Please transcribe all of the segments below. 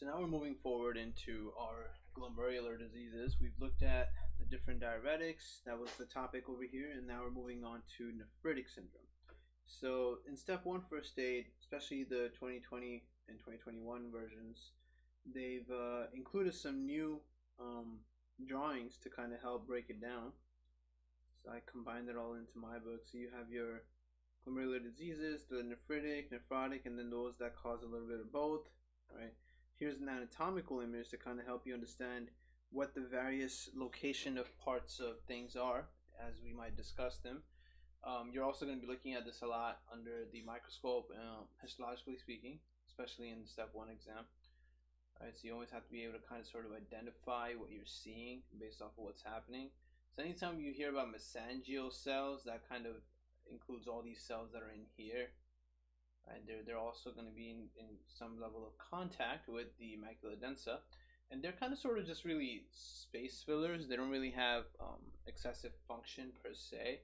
So now we're moving forward into our glomerular diseases. We've looked at the different diuretics. That was the topic over here. And now we're moving on to nephritic syndrome. So in step one first aid, especially the 2020 and 2021 versions, they've included some new drawings to kind of help break it down. So I combined it all into my book. So you have your glomerular diseases, the nephritic, nephrotic, and then those that cause a little bit of both, right? Here's an anatomical image to kind of help you understand what the various location of parts of things are as we might discuss them. You're also going to be looking at this a lot under the microscope, histologically speaking, especially in the step one exam. Right, so you always have to be able to kind of sort of identify what you're seeing based off of what's happening. So anytime you hear about mesangial cells, that kind of includes all these cells that are in here. Right, they're also going to be in some level of contact with the macula densa, and they're kind of sort of just really space fillers. They don't really have excessive function per se.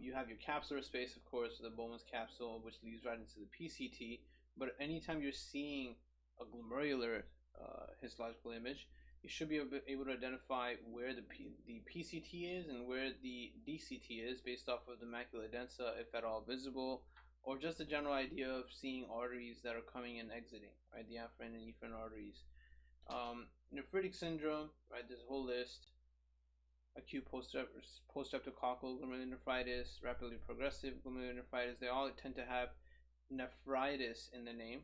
You have your capsular space, of course, the Bowman's capsule, which leads right into the PCT. But anytime you're seeing a glomerular histological image, you should be able to identify where the PCT is and where the DCT is based off of the macula densa, if at all visible, or just a general idea of seeing arteries that are coming and exiting, right? The afferent and efferent arteries. Nephritic syndrome, right? There's a whole list. Acute post-streptococcal glomerular nephritis, rapidly progressive glomerular nephritis. They all tend to have nephritis in the name.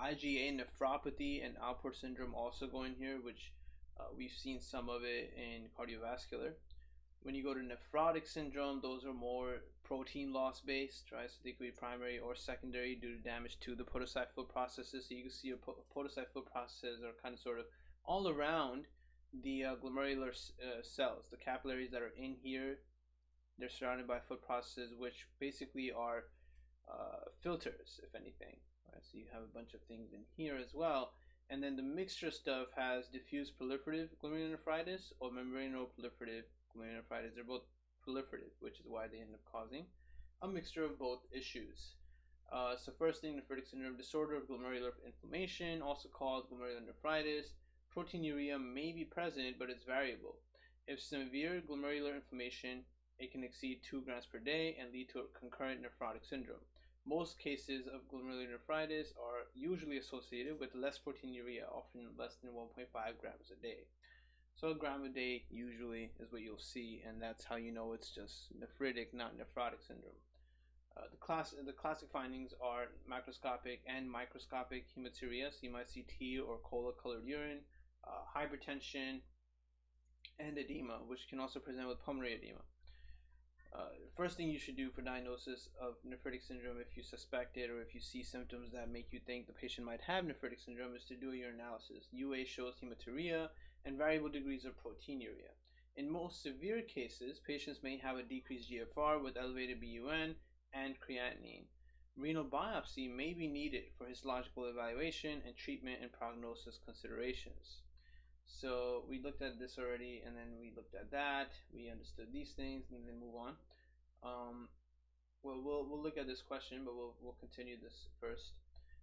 IgA nephropathy and Alport syndrome also go in here, which we've seen some of it in cardiovascular. When you go to nephrotic syndrome, those are more protein loss based, right? So they could be primary or secondary due to damage to the podocyte processes. So you can see your podocyte processes are kind of sort of all around the glomerular cells, the capillaries that are in here. They're surrounded by foot processes, which basically are filters, if anything. Right? So you have a bunch of things in here as well. And then the mixture stuff has diffuse proliferative glomerular nephritis or membranoproliferative glomerular nephritis. They're both proliferative, which is why they end up causing a mixture of both issues. So first thing, nephritic syndrome, disorder of glomerular inflammation, also called glomerular nephritis. Proteinuria may be present, but it's variable. If severe glomerular inflammation, it can exceed 2 grams per day and lead to a concurrent nephrotic syndrome. Most cases of glomerular nephritis are usually associated with less proteinuria, often less than 1.5 grams a day. So a gram a day usually is what you'll see, and that's how you know it's just nephritic, not nephrotic syndrome. The classic findings are macroscopic and microscopic hematuria. So you might see tea or cola colored urine, hypertension, and edema, which can also present with pulmonary edema. First thing you should do for diagnosis of nephritic syndrome, if you suspect it or if you see symptoms that make you think the patient might have nephritic syndrome, is to do a urinalysis. UA shows hematuria and variable degrees of proteinuria. In most severe cases, patients may have a decreased GFR with elevated BUN and creatinine. Renal biopsy may be needed for histological evaluation and treatment and prognosis considerations. So we looked at this already, and then we looked at that. We understood these things, and then move on. We'll look at this question, but we'll continue this first.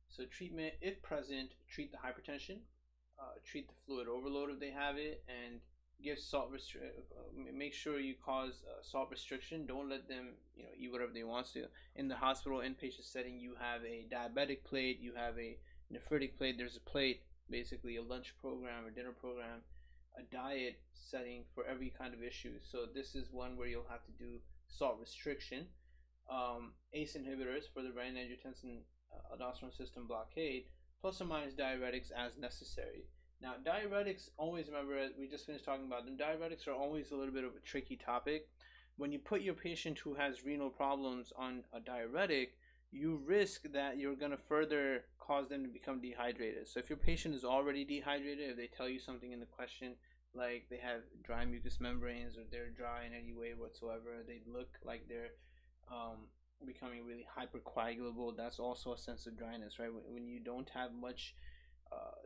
So treatment, if present, treat the hypertension, treat the fluid overload if they have it, and give salt make sure you cause salt restriction. Don't let them eat whatever they want to. In the hospital inpatient setting, you have a diabetic plate, you have a nephritic plate. There's a plate, basically a lunch program or dinner program, a diet setting for every kind of issue. So this is one where you'll have to do salt restriction. ACE inhibitors for the renin-angiotensin aldosterone system blockade, plus or minus diuretics as necessary. Now diuretics, always remember, we just finished talking about them, diuretics are always a little bit of a tricky topic. When you put your patient who has renal problems on a diuretic, you risk that you're going to further cause them to become dehydrated. So if your patient is already dehydrated, if they tell you something in the question like they have dry mucous membranes or they're dry in any way whatsoever, they look like they're becoming really hypercoagulable, that's also a sense of dryness, right? When you don't have much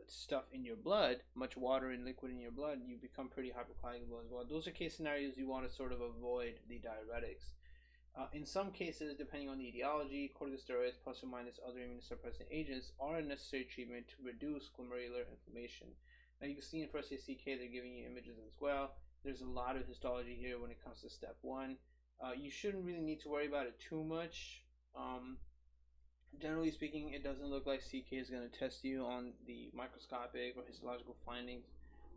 stuff in your blood, much water and liquid in your blood, you become pretty hypercoagulable as well. Those are case scenarios you want to sort of avoid the diuretics. In some cases, depending on the etiology, corticosteroids plus or minus other immunosuppressant agents are a necessary treatment to reduce glomerular inflammation. Now you can see in first aid CK they're giving you images as well. There's a lot of histology here when it comes to step 1. You shouldn't really need to worry about it too much. Generally speaking, it doesn't look like CK is going to test you on the microscopic or histological findings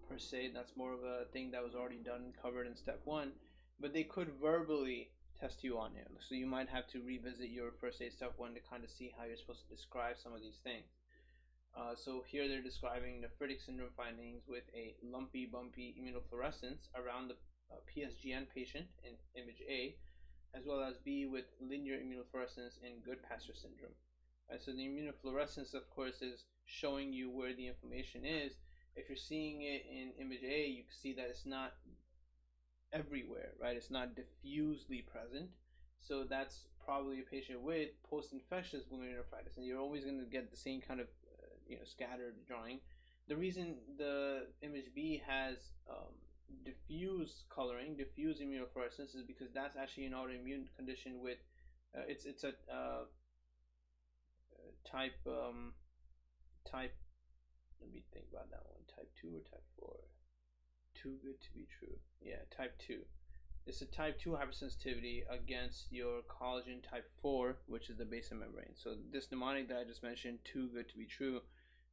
per se. That's more of a thing that was already done and covered in step 1. But they could verbally test you on it. So you might have to revisit your first aid step 1 to kind of see how you're supposed to describe some of these things. So here they're describing nephritic syndrome findings with a lumpy, bumpy immunofluorescence around the Psgn patient in image A, as well as B with linear immunofluorescence in Goodpasture syndrome. So the immunofluorescence, of course, is showing you where the inflammation is. If you're seeing it in image A, you can see that it's not everywhere, right? It's not diffusely present. So that's probably a patient with post-infectious glomerular nephritis, and you're always going to get the same kind of scattered drawing. The reason the image B has diffuse coloring, diffuse immunofluorescence, is because that's actually an autoimmune condition with it's a type let me think about that one. Type 2 or type 4? Too good to be true. Yeah, type 2. It's a type 2 hypersensitivity against your collagen type 4, which is the basal membrane. So this mnemonic that I just mentioned, too good to be true,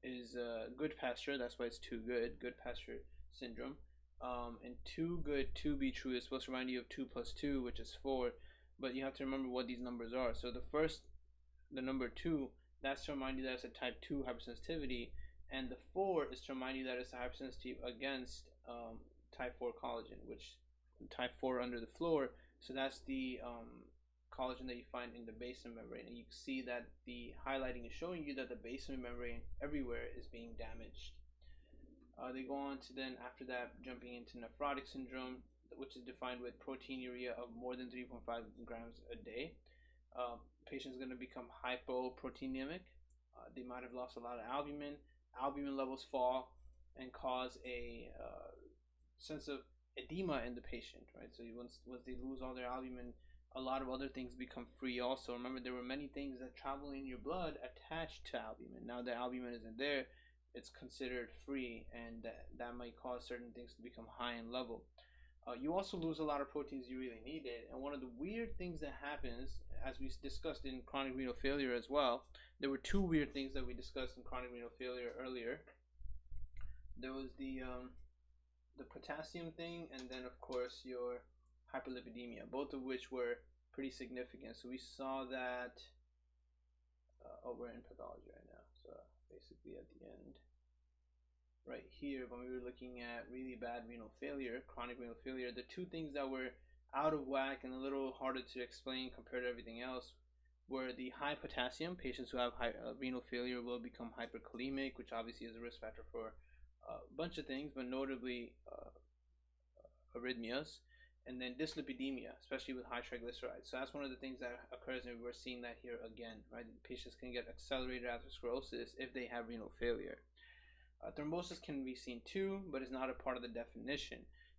is Goodpasture. That's why it's too good. Goodpasture syndrome. And too good to be true is supposed to remind you of 2 plus 2, which is 4. But you have to remember what these numbers are. So the number 2, that's to remind you that it's a type 2 hypersensitivity. And the 4 is to remind you that it's a hypersensitivity against type 4 collagen, which type 4 under the floor. So that's the collagen that you find in the basal membrane. And you can see that the highlighting is showing you that the basal membrane everywhere is being damaged. They go on to then, after that, jumping into nephrotic syndrome, which is defined with proteinuria of more than 3.5 grams a day. Patient is going to become hypoproteinemic. They might have lost a lot of albumin. Albumin levels fall and cause a sense of edema in the patient, right? So once they lose all their albumin, a lot of other things become free also. Remember, there were many things that travel in your blood attached to albumin. Now that albumin isn't there, it's considered free, and that might cause certain things to become high in level. You also lose a lot of proteins you really needed. And one of the weird things that happens, as we discussed in chronic renal failure as well, there were 2 weird things that we discussed in chronic renal failure earlier. There was the potassium thing, and then of course your hyperlipidemia, both of which were pretty significant. So we saw that we're in pathology right now, so basically at the end right here, when we were looking at really bad renal failure, chronic renal failure, the 2 things that were out of whack and a little harder to explain compared to everything else were the high potassium. Patients who have renal failure will become hyperkalemic, which obviously is a risk factor for a bunch of things, but notably arrhythmias, and then dyslipidemia, especially with high triglycerides. So that's one of the things that occurs, and we're seeing that here again, right? Patients can get accelerated atherosclerosis if they have renal failure. Thrombosis can be seen too, but it's not a part of the definition.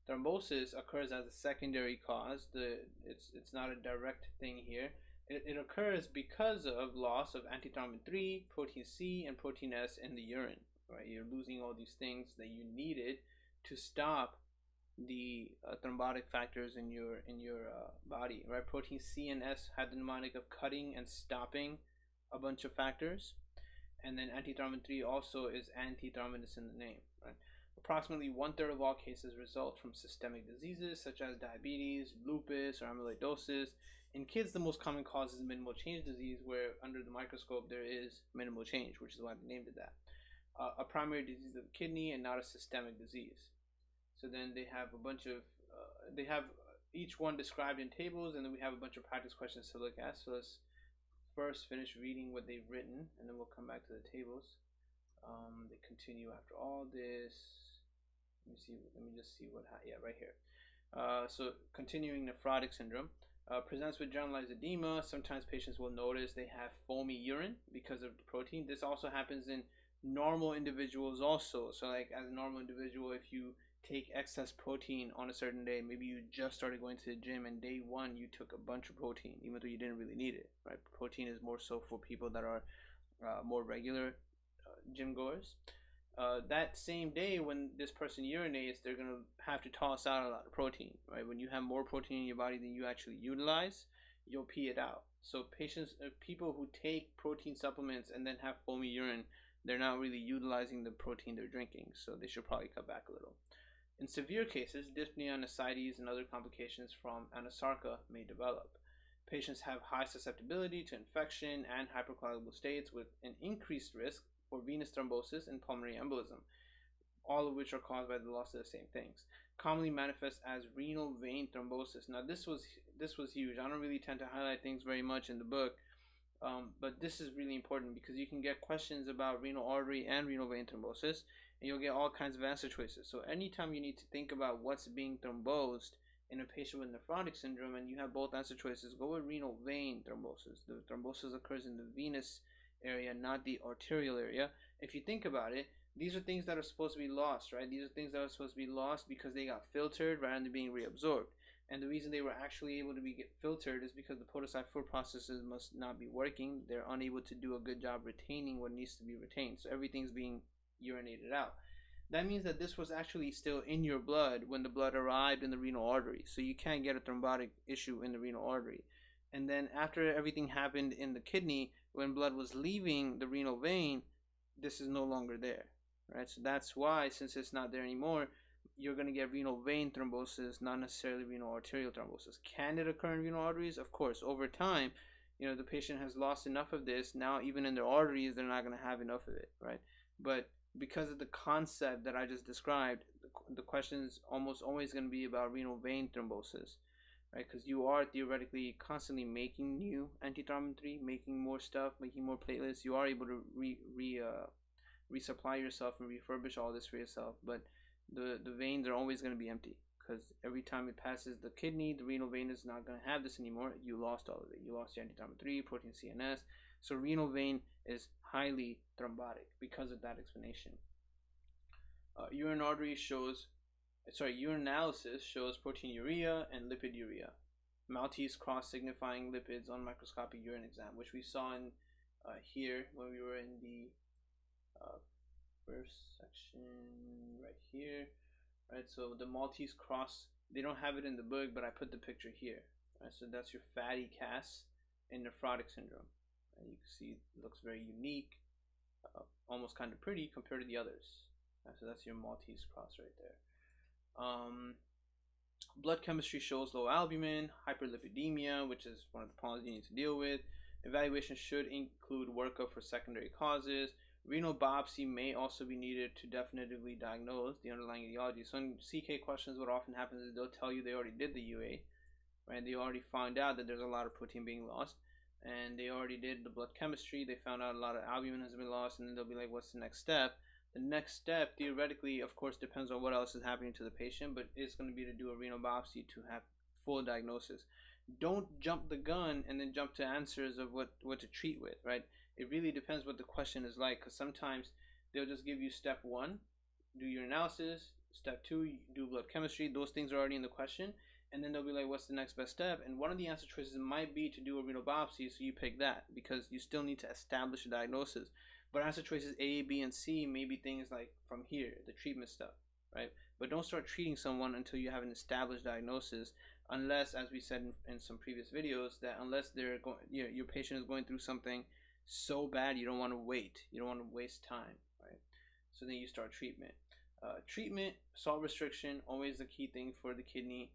Thrombosis occurs as a secondary cause. It's not a direct thing here. It occurs because of loss of antithrombin 3, protein C, and protein S in the urine. Right, you're losing all these things that you needed to stop the thrombotic factors in your body. Right, protein C and S had the mnemonic of cutting and stopping a bunch of factors, and then antithrombin 3 also is antithrombinous in the name. Right, approximately 1/3 of all cases result from systemic diseases such as diabetes, lupus, or amyloidosis. In kids, the most common cause is minimal change disease, where under the microscope there is minimal change, which is why they named it that. A primary disease of the kidney and not a systemic disease. So then they have a bunch of, they have each one described in tables, and then we have a bunch of practice questions to look at. So let's first finish reading what they've written, and then we'll come back to the tables. They continue after all this. Let me just see what, yeah, right here. So continuing nephrotic syndrome. Presents with generalized edema. Sometimes patients will notice they have foamy urine because of the protein. This also happens in normal individuals also. So like as a normal individual, if you take excess protein on a certain day. Maybe you just started going to the gym and day one you took a bunch of protein, even though you didn't really need it, right? Protein is more so for people that are more regular gym goers. That same day when this person urinates, they're gonna have to toss out a lot of protein, right? When you have more protein in your body than you actually utilize, you'll pee it out. So people who take protein supplements and then have foamy urine, they're not really utilizing the protein they're drinking, so they should probably cut back a little. In severe cases, dyspnea and ascites and other complications from anasarca may develop. Patients have high susceptibility to infection and hypercoagulable states with an increased risk for venous thrombosis and pulmonary embolism, all of which are caused by the loss of the same things. Commonly manifest as renal vein thrombosis. Now this was huge. I don't really tend to highlight things very much in the book, but this is really important because you can get questions about renal artery and renal vein thrombosis, and you'll get all kinds of answer choices. So anytime you need to think about what's being thrombosed in a patient with nephrotic syndrome and you have both answer choices, go with renal vein thrombosis. The thrombosis occurs in the venous area, not the arterial area. If you think about it, these are things that are supposed to be lost, right? These are things that are supposed to be lost because they got filtered rather than being reabsorbed. And the reason they were actually able to get filtered is because the potassic processes must not be working. They're unable to do a good job retaining what needs to be retained. So everything's being urinated out. That means that this was actually still in your blood when the blood arrived in the renal artery. So you can't get a thrombotic issue in the renal artery. And then after everything happened in the kidney, when blood was leaving the renal vein, this is no longer there, right? So that's why, since it's not there anymore, you're going to get renal vein thrombosis, not necessarily renal arterial thrombosis. Can it occur in renal arteries? Of course. Over time, the patient has lost enough of this. Now, even in their arteries, they're not going to have enough of it, right? But because of the concept that I just described, the question is almost always going to be about renal vein thrombosis, right? Because you are theoretically constantly making new antithrombin 3, making more stuff, making more platelets. You are able to resupply yourself and refurbish all this for yourself, but the veins are always going to be empty because every time it passes the kidney, the renal vein is not going to have this anymore. You lost all of it. You lost your antithrombin 3, protein CNS. So renal vein is highly thrombotic because of that explanation. Urinalysis shows proteinuria and lipiduria. Maltese cross signifying lipids on microscopic urine exam, which we saw in here when we were in the first section right here, right? So the Maltese cross, they don't have it in the book, but I put the picture here, right? So that's your fatty cas in nephrotic syndrome. And you can see it looks very unique, almost kind of pretty compared to the others. Right? So that's your Maltese cross right there. Blood chemistry shows low albumin, hyperlipidemia, which is one of the problems you need to deal with. Evaluation should include workup for secondary causes. Renal biopsy may also be needed to definitively diagnose the underlying etiology. So in CK questions, what often happens is they'll tell you they already did the UA, right? They already found out that there's a lot of protein being lost, and they already did the blood chemistry. They found out a lot of albumin has been lost, and then they'll be like, what's the next step? The next step, theoretically, of course, depends on what else is happening to the patient, but it's going to be to do a renal biopsy to have full diagnosis. Don't jump the gun and then jump to answers of what to treat with, right? It really depends what the question is like, because sometimes they'll just give you step 1, do your analysis, step 2, do blood chemistry. Those things are already in the question, and then they'll be like, what's the next best step? And one of the answer choices might be to do a renal biopsy, so you pick that because you still need to establish a diagnosis. But answer choices A, B, and C may be things like from here, the treatment stuff, right? But don't start treating someone until you have an established diagnosis, unless, as we said in some previous videos, that unless they're going, your patient is going through something so bad you don't want to wait, you don't want to waste time, right? So then you start treatment. Treatment, salt restriction, always the key thing for the kidney.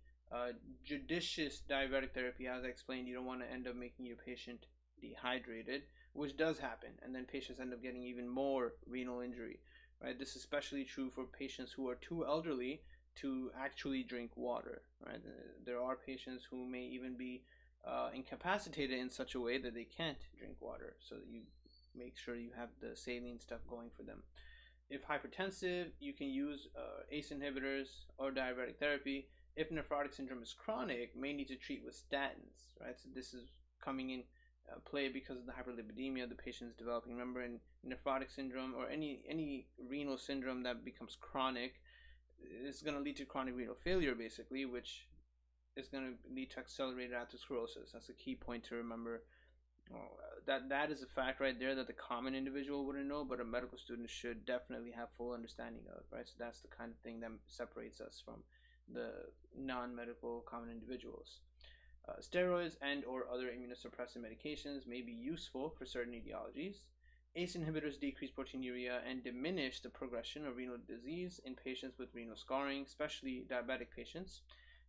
Judicious diuretic therapy, as I explained, you don't want to end up making your patient dehydrated, which does happen, and then patients end up getting even more renal injury, right? This is especially true for patients who are too elderly to actually drink water, right? There are patients who may even be incapacitated in such a way that they can't drink water, so that you make sure you have the saline stuff going for them. If hypertensive, you can use ACE inhibitors or diuretic therapy. If nephrotic syndrome is chronic, may need to treat with statins, right? So this is coming in play because of the hyperlipidemia the patient is developing. Remember, in nephrotic syndrome or any renal syndrome that becomes chronic, it's going to lead to chronic renal failure, basically, which is going to lead to accelerated atherosclerosis. That's a key point to remember. That is a fact right there that the common individual wouldn't know, but a medical student should definitely have full understanding of, right? So that's the kind of thing that separates us from the non-medical common individuals. Steroids and or other immunosuppressive medications may be useful for certain etiologies. ACE inhibitors decrease proteinuria and diminish the progression of renal disease in patients with renal scarring, especially diabetic patients.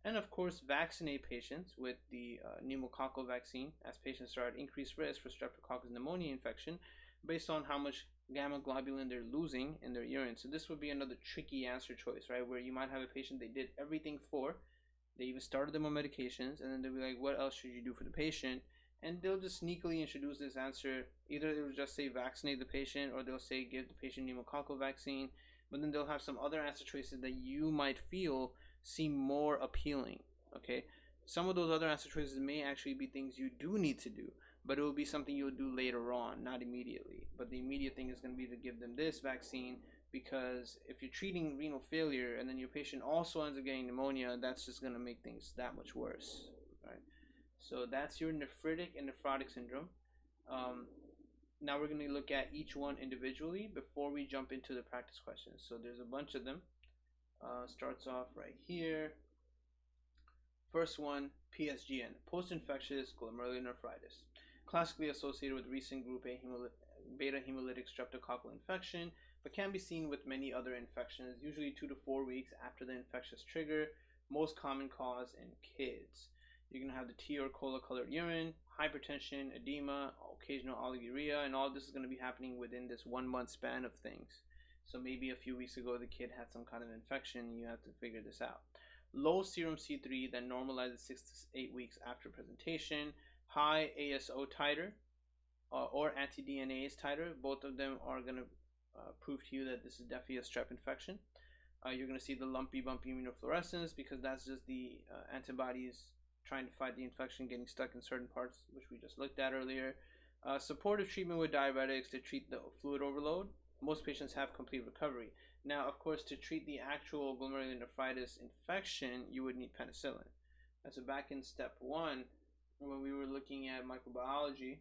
And of course, vaccinate patients with the pneumococcal vaccine, as patients are at increased risk for streptococcus pneumoniae infection based on how much gamma globulin they're losing in their urine. So this would be another tricky answer choice, right? Where you might have a patient they did everything for, they even started them on medications, and then they'll be like, what else should you do for the patient? And they'll just sneakily introduce this answer. Either they'll just say vaccinate the patient, or they'll say give the patient pneumococcal vaccine, but then they'll have some other answer choices that you might feel seem more appealing. Okay, some of those other answer choices may actually be things you do need to do, but it will be something you'll do later on, not immediately. But the immediate thing is going to be to give them this vaccine, because if you're treating renal failure and then your patient also ends up getting pneumonia, that's just going to make things that much worse, right? So that's your nephritic and nephrotic syndrome. Now we're going to look at each one individually before we jump into the practice questions. So there's a bunch of them. Starts off right here. First one, Psgn, post-infectious glomerular nephritis, classically associated with recent group A beta hemolytic streptococcal infection, but can be seen with many other infections, usually 2 to 4 weeks after the infectious trigger. Most common cause in kids. You're going to have the tea or cola colored urine, hypertension, edema, occasional oliguria, and all this is going to be happening within this 1 month span of things. So maybe a few weeks ago the kid had some kind of infection and you have to figure this out. Low serum C3 that normalizes 6 to 8 weeks after presentation. High ASO titer or anti-DNase titer. Both of them are going to prove to you that this is definitely a strep infection. You're going to see the lumpy, bumpy immunofluorescence, because that's just the antibodies trying to fight the infection getting stuck in certain parts, which we just looked at earlier. Supportive treatment with diuretics to treat the fluid overload. Most patients have complete recovery. Now, of course, to treat the actual glomerular nephritis infection, you would need penicillin. So back in step 1, when we were looking at microbiology,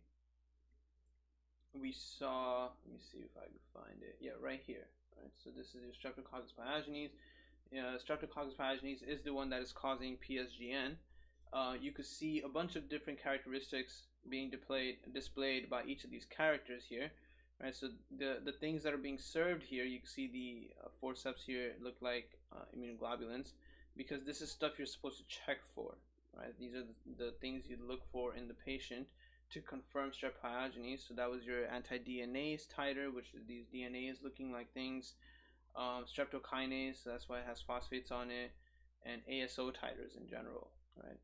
we saw, let me see if I can find it. Yeah, right here. Right. So this is your Streptococcus pyogenes. Streptococcus pyogenes is the one that is causing Psgn. You could see a bunch of different characteristics being displayed by each of these characters here. Right, so the things that are being served here, you can see the forceps here look like immunoglobulins, because this is stuff you're supposed to check for. Right, these are the things you look for in the patient to confirm strep pyogenes. So that was your anti-DNase titer, which is these DNAs looking like things, streptokinase, so that's why it has phosphates on it, and ASO titers in general. Right.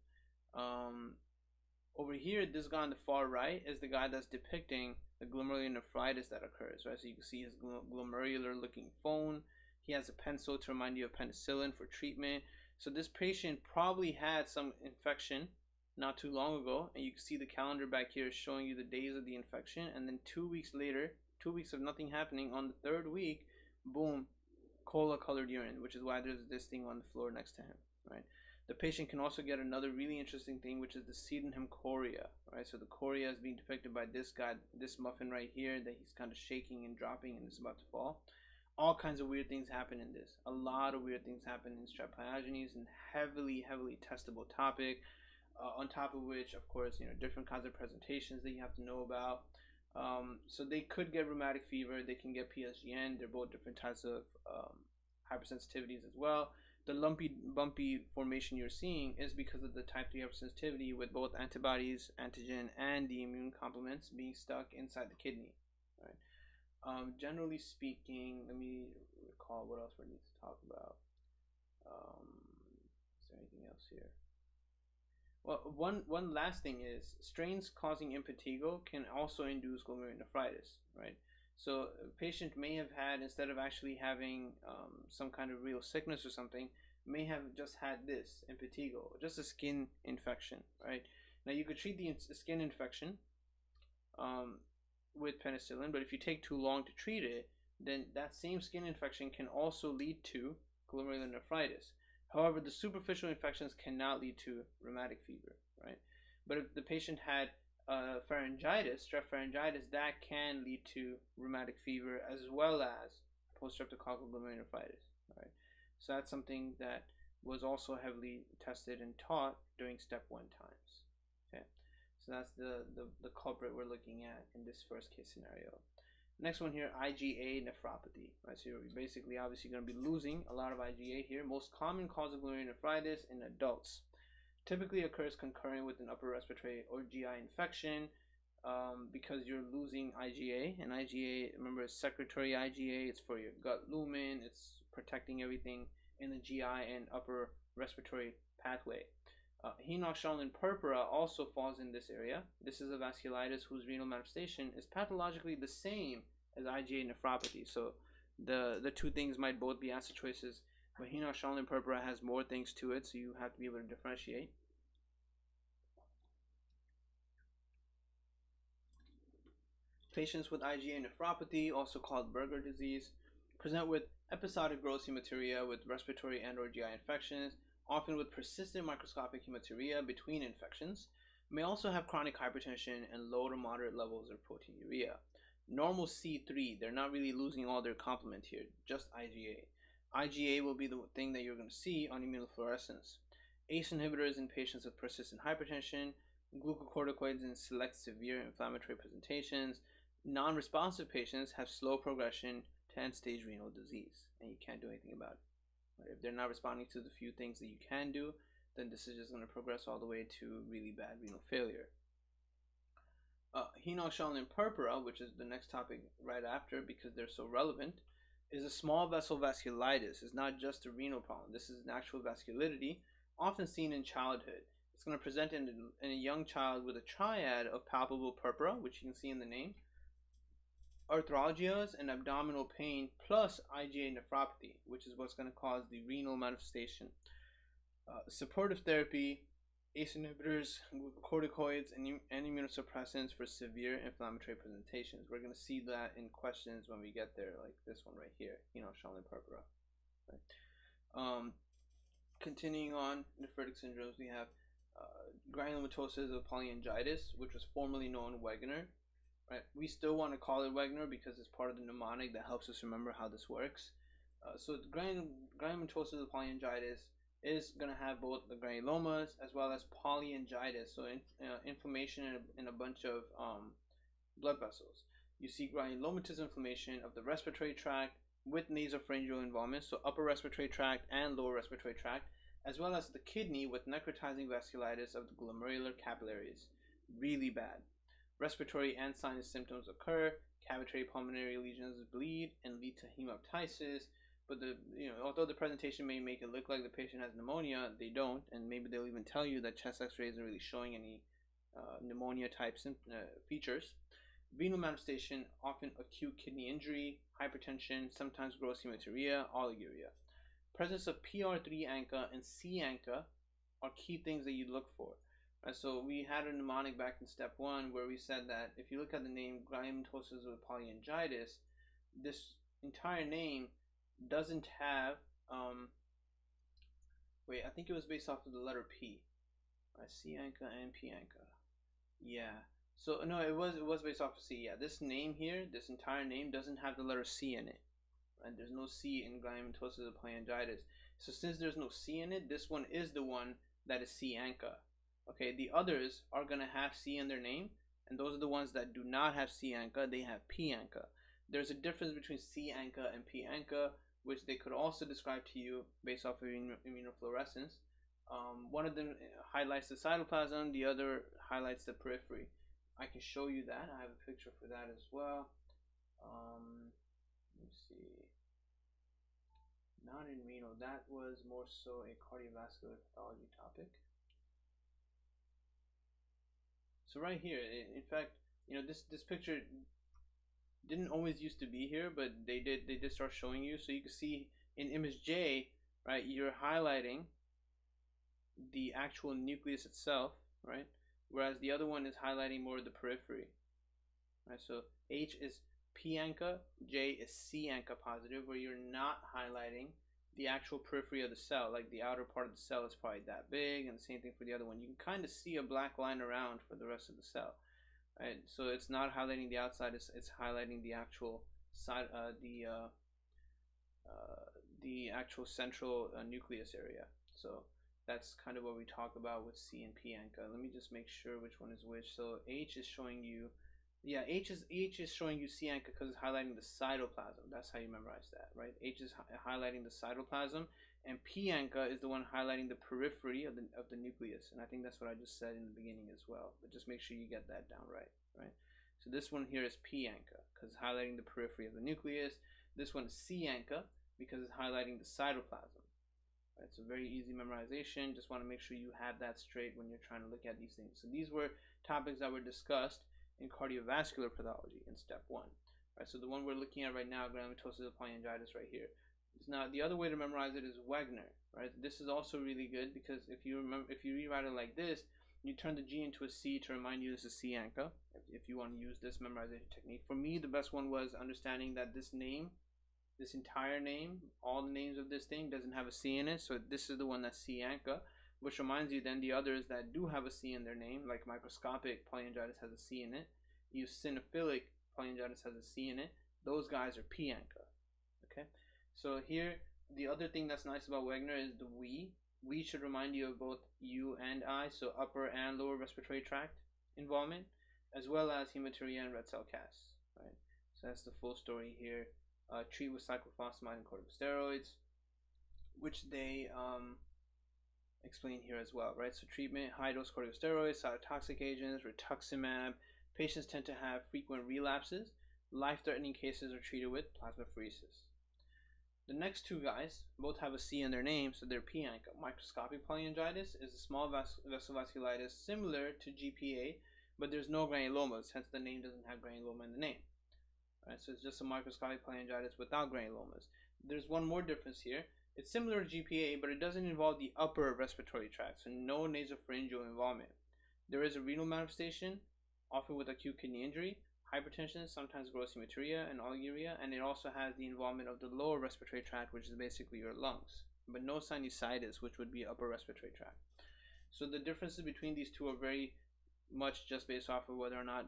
Over here, this guy on the far right is the guy that's depicting the glomerular nephritis that occurs, right? So you can see his glomerular looking phone. He has a pencil to remind you of penicillin for treatment. So this patient probably had some infection not too long ago, and you can see the calendar back here showing you the days of the infection, and then 2 weeks later, 2 weeks of nothing happening, on the 3rd week, boom, cola colored urine, which is why there's this thing on the floor next to him, right? The patient can also get another really interesting thing, which is the Sydenham chorea, right? So the chorea is being depicted by this guy, this muffin right here, that he's kind of shaking and dropping and is about to fall. All kinds of weird things happen in this. A lot of weird things happen in strep pyogenes, and heavily testable topic. On top of which, of course, different kinds of presentations that you have to know about. So they could get rheumatic fever, they can get Psgn. They're both different types of hypersensitivities as well. The lumpy, bumpy formation you're seeing is because of the type 3 hypersensitivity, with both antibodies, antigen, and the immune complements being stuck inside the kidney. Right. Generally speaking, let me recall what else we need to talk about. Is there anything else here? Well, one last thing is strains causing impetigo can also induce glomerular nephritis, right? So a patient may have had, instead of actually having some kind of real sickness or something, may have just had this impetigo, just a skin infection, right? Now you could treat the skin infection with penicillin, but if you take too long to treat it, then that same skin infection can also lead to glomerular nephritis. However, the superficial infections cannot lead to rheumatic fever, right? But if the patient had pharyngitis, strep pharyngitis, that can lead to rheumatic fever as well as post-streptococcal glomerular nephritis, right? So that's something that was also heavily tested and taught during step 1 times. Okay, so that's the culprit we're looking at in this first case scenario. Next one here, IgA nephropathy. Right, so you're basically obviously going to be losing a lot of IgA here. Most common cause of glomerular nephritis in adults. Typically occurs concurrent with an upper respiratory or GI infection because you're losing IgA. And IgA, remember, is secretory IgA. It's for your gut lumen. It's protecting everything in the GI and upper respiratory pathway. Henoch-Schönlein purpura also falls in this area. This is a vasculitis whose renal manifestation is pathologically the same as IgA nephropathy. So the two things might both be acid choices, but Henoch-Schönlein purpura has more things to it, so you have to be able to differentiate. Patients with IgA nephropathy, also called Buerger disease, present with episodic gross hematuria with respiratory and or GI infections, often with persistent microscopic hematuria between infections. May also have chronic hypertension and low to moderate levels of proteinuria. Normal C3, they're not really losing all their complement here, just IgA. IgA will be the thing that you're going to see on immunofluorescence. ACE inhibitors in patients with persistent hypertension, glucocorticoids in select severe inflammatory presentations. Non-responsive patients have slow progression to end-stage renal disease, and you can't do anything about it. If they're not responding to the few things that you can do, then this is just going to progress all the way to really bad renal failure. Henoch-Schönlein purpura, which is the next topic right after because they're so relevant, is a small vessel vasculitis. It's not just a renal problem. This is an actual vasculitis, often seen in childhood. It's going to present in a young child with a triad of palpable purpura, which you can see in the name, arthralgias and abdominal pain, plus IgA nephropathy, which is what's going to cause the renal manifestation. Supportive therapy, ACE inhibitors, glucocorticoids, and immunosuppressants for severe inflammatory presentations. We're going to see that in questions when we get there, like this one right here, Henoch-Schönlein purpura. Right. Continuing on, nephritic syndromes, we have granulomatosis of polyangitis, which was formerly known as Wegener. Right. We still want to call it Wegener because it's part of the mnemonic that helps us remember how this works. So granulomatosis of polyangitis is going to have both the granulomas as well as polyangitis, so inflammation in a bunch of blood vessels. You see granulomatous inflammation of the respiratory tract with nasopharyngeal involvement, so upper respiratory tract and lower respiratory tract, as well as the kidney with necrotizing vasculitis of the glomerular capillaries. Really bad. Respiratory and sinus symptoms occur. Cavitary pulmonary lesions bleed and lead to hemoptysis. But although the presentation may make it look like the patient has pneumonia, they don't, and maybe they'll even tell you that chest X-ray isn't really showing any pneumonia type features. Renal manifestation, often acute kidney injury, hypertension, sometimes gross hematuria, oliguria. Presence of PR3 ANCA and C ANCA are key things that you look for. So we had a mnemonic back in step 1 where we said that if you look at the name granulomatosis with polyangitis, this entire name doesn't have I think it was based off of the letter P. C ANCA and P ANCA. Yeah. So no, it was based off of C. Yeah, this name here, this entire name doesn't have the letter C in it. And there's no C in granulomatosis with polyangitis. So since there's no C in it, this one is the one that is C ANCA. Okay, the others are going to have C in their name, and those are the ones that do not have C ANCA, they have P ANCA. There's a difference between C ANCA and P ANCA, which they could also describe to you based off of immunofluorescence. One of them highlights the cytoplasm, the other highlights the periphery. I can show you that. I have a picture for that as well. Let me see. Not in renal, that was more so a cardiovascular pathology topic. So right here, in fact, this picture didn't always used to be here, but they did start showing you. So you can see in image J, right, you're highlighting the actual nucleus itself, right, whereas the other one is highlighting more of the periphery. Right, so H is P ANCA, J is C ANCA positive, where you're not highlighting the actual periphery of the cell, like the outer part of the cell is probably that big, and the same thing for the other one. You can kind of see a black line around for the rest of the cell, right? So it's not highlighting the outside; it's highlighting the actual side, the actual central nucleus area. So that's kind of what we talk about with C and P ANCA. Let me just make sure which one is which. So H is showing you, yeah, H is showing you C ANCA because it's highlighting the cytoplasm. That's how you memorize that, right? H is highlighting the cytoplasm, and P ANCA is the one highlighting the periphery of the nucleus. And I think that's what I just said in the beginning as well. But just make sure you get that down right, right? So this one here is P ANCA because it's highlighting the periphery of the nucleus. This one is C ANCA because it's highlighting the cytoplasm. Right, so very easy memorization. Just want to make sure you have that straight when you're trying to look at these things. So these were topics that were discussed in cardiovascular pathology in step 1. Right, so the one we're looking at right now, granulomatosis of polyangitis, right here. It's not, the other way to memorize it is Wegener. Right, this is also really good because if you remember, if you rewrite it like this, you turn the G into a C to remind you this is C ANCA. If you want to use this memorization technique, for me the best one was understanding that this name, this entire name, all the names of this thing doesn't have a C in it, so this is the one that's C ANCA, which reminds you then the others that do have a C in their name, like microscopic polyangitis has a C in it, eustinophilic polyangitis has a C in it, those guys are P ANCA. Okay, so here the other thing that's nice about Wegener is the we. We should remind you of both U and I, so upper and lower respiratory tract involvement, as well as hematuria and red cell casts. Right, so that's the full story here. Treat with cyclophosphamide and corticosteroids, which they explain here as well, right? So treatment, high-dose corticosteroids, cytotoxic agents, rituximab. Patients tend to have frequent relapses. Life-threatening cases are treated with plasmapheresis. The next two guys both have a C in their name, so they're P ANCA. Microscopic polyangitis is a small vessel vasculitis similar to GPA, but there's no granulomas, hence the name doesn't have granuloma in the name. Right, so it's just a microscopic polyangitis without granulomas. There's one more difference here. It's similar to GPA, but it doesn't involve the upper respiratory tract, so no nasopharyngeal involvement. There is a renal manifestation, often with acute kidney injury, hypertension, sometimes gross hematuria and oliguria, and it also has the involvement of the lower respiratory tract, which is basically your lungs, but no sinusitis, which would be upper respiratory tract. So the differences between these two are very much just based off of whether or not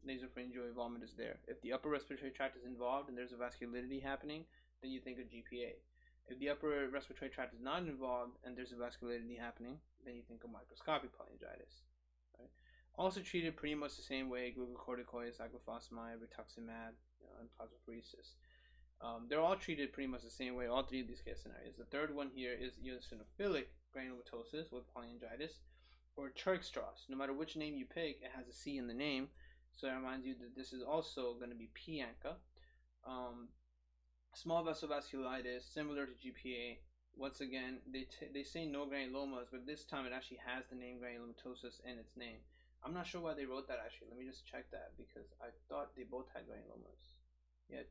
nasopharyngeal involvement is there. If the upper respiratory tract is involved and there's a vasculitis happening, then you think of GPA. If the upper respiratory tract is not involved and there's a vasculitis happening, then you think of microscopic polyangitis. Right? Also treated pretty much the same way: glucocorticoids, cyclophosphamide, rituximab, and plasmapheresis. They're all treated pretty much the same way, all three of these case scenarios. The third one here is eosinophilic granulomatosis with polyangitis, or Church-Strauss. No matter which name you pick, it has a C in the name, so that reminds you that this is also going to be P ANCA. Small vessel vasculitis, similar to GPA. Once again, they say no granulomas, but this time it actually has the name granulomatosis in its name. I'm not sure why they wrote that actually. Let me just check that because I thought they both had granulomas. Yet,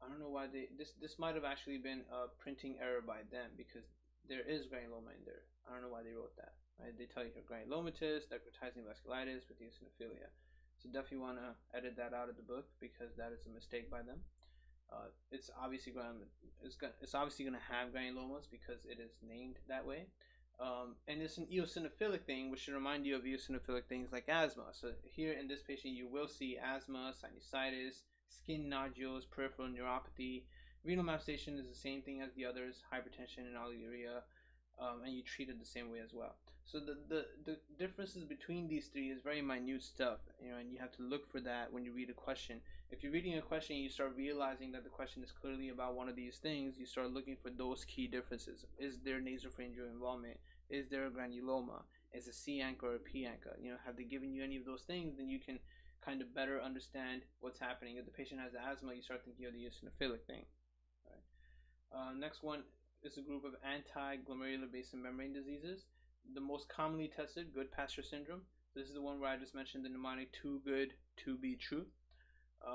I don't know why this might have actually been a printing error by them because there is granuloma in there. I don't know why they wrote that. Right? They tell you here granulomatous, necrotizing vasculitis with eosinophilia. So definitely want to edit that out of the book because that is a mistake by them. It's obviously going to have granulomas because it is named that way. And it's an eosinophilic thing, which should remind you of eosinophilic things like asthma. So here in this patient, you will see asthma, sinusitis, skin nodules, peripheral neuropathy. Renal manifestation is the same thing as the others, hypertension and oliguria, and you treat it the same way as well. So the differences between these three is very minute stuff, and you have to look for that when you read a question. If you're reading a question and you start realizing that the question is clearly about one of these things, you start looking for those key differences. Is there nasopharyngeal involvement? Is there a granuloma? Is a C ANCA or a P ANCA? Have they given you any of those things? Then you can kind of better understand what's happening. If the patient has asthma, you start thinking of the eosinophilic thing. Next one is a group of anti-glomerular basin membrane diseases. The most commonly tested, Goodpasture syndrome. This is the one where I just mentioned the mnemonic too good to be true.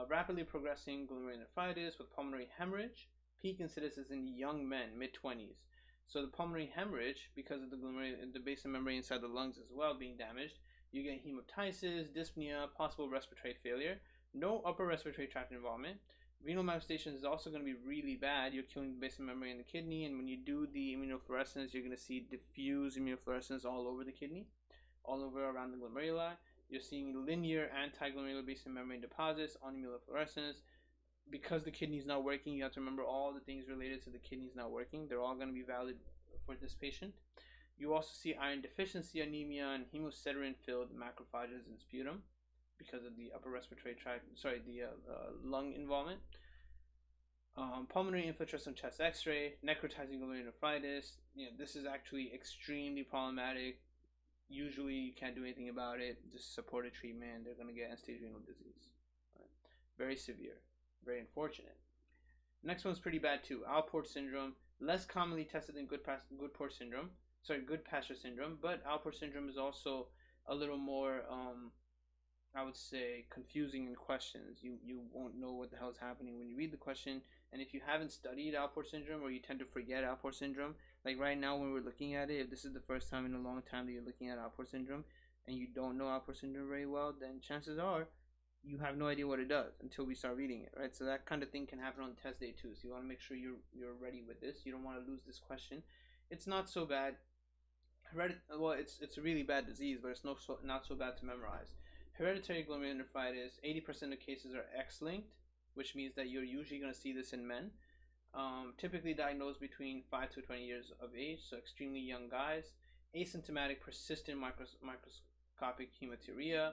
Rapidly progressing glomerular nephritis with pulmonary hemorrhage. Peak incidence is in young men, mid-20s. So the pulmonary hemorrhage, because of the basin membrane inside the lungs as well being damaged, you get hemoptysis, dyspnea, possible respiratory failure. No upper respiratory tract involvement. Renal manifestations is also going to be really bad. You're killing the basement membrane in the kidney, and when you do the immunofluorescence, you're going to see diffuse immunofluorescence all over the kidney, all over around the glomeruli. You're seeing linear anti-glomerular basement membrane deposits on immunofluorescence. Because the kidney is not working, you have to remember all the things related to the kidneys not working. They're all going to be valid for this patient. You also see iron deficiency anemia and hemosiderin-filled macrophages in sputum because of the upper respiratory tract, lung involvement. Pulmonary infiltrates on chest x-ray, necrotizing glomerular nephritis. This is actually extremely problematic. Usually you can't do anything about it. Just support a treatment. They're going to get end-stage renal disease. Right? Very severe. Very unfortunate. Next one's pretty bad too. Alport syndrome, less commonly tested than Goodpasture syndrome, but Alport syndrome is also a little more, I would say, confusing in questions. You won't know what the hell is happening when you read the question, and if you haven't studied Alport syndrome, or you tend to forget Alport syndrome, like right now when we're looking at it, if this is the first time in a long time that you're looking at Alport syndrome, and you don't know Alport syndrome very well, then chances are you have no idea what it does until we start reading it, right? So that kind of thing can happen on test day too. So you want to make sure you're ready with this. You don't want to lose this question. It's not so bad. Well, it's a really bad disease, but it's not so bad to memorize. Hereditary glomerular nephritis, 80% of cases are X-linked, which means that you're usually going to see this in men. Typically diagnosed between 5 to 20 years of age, so extremely young guys. Asymptomatic persistent microscopic hematuria.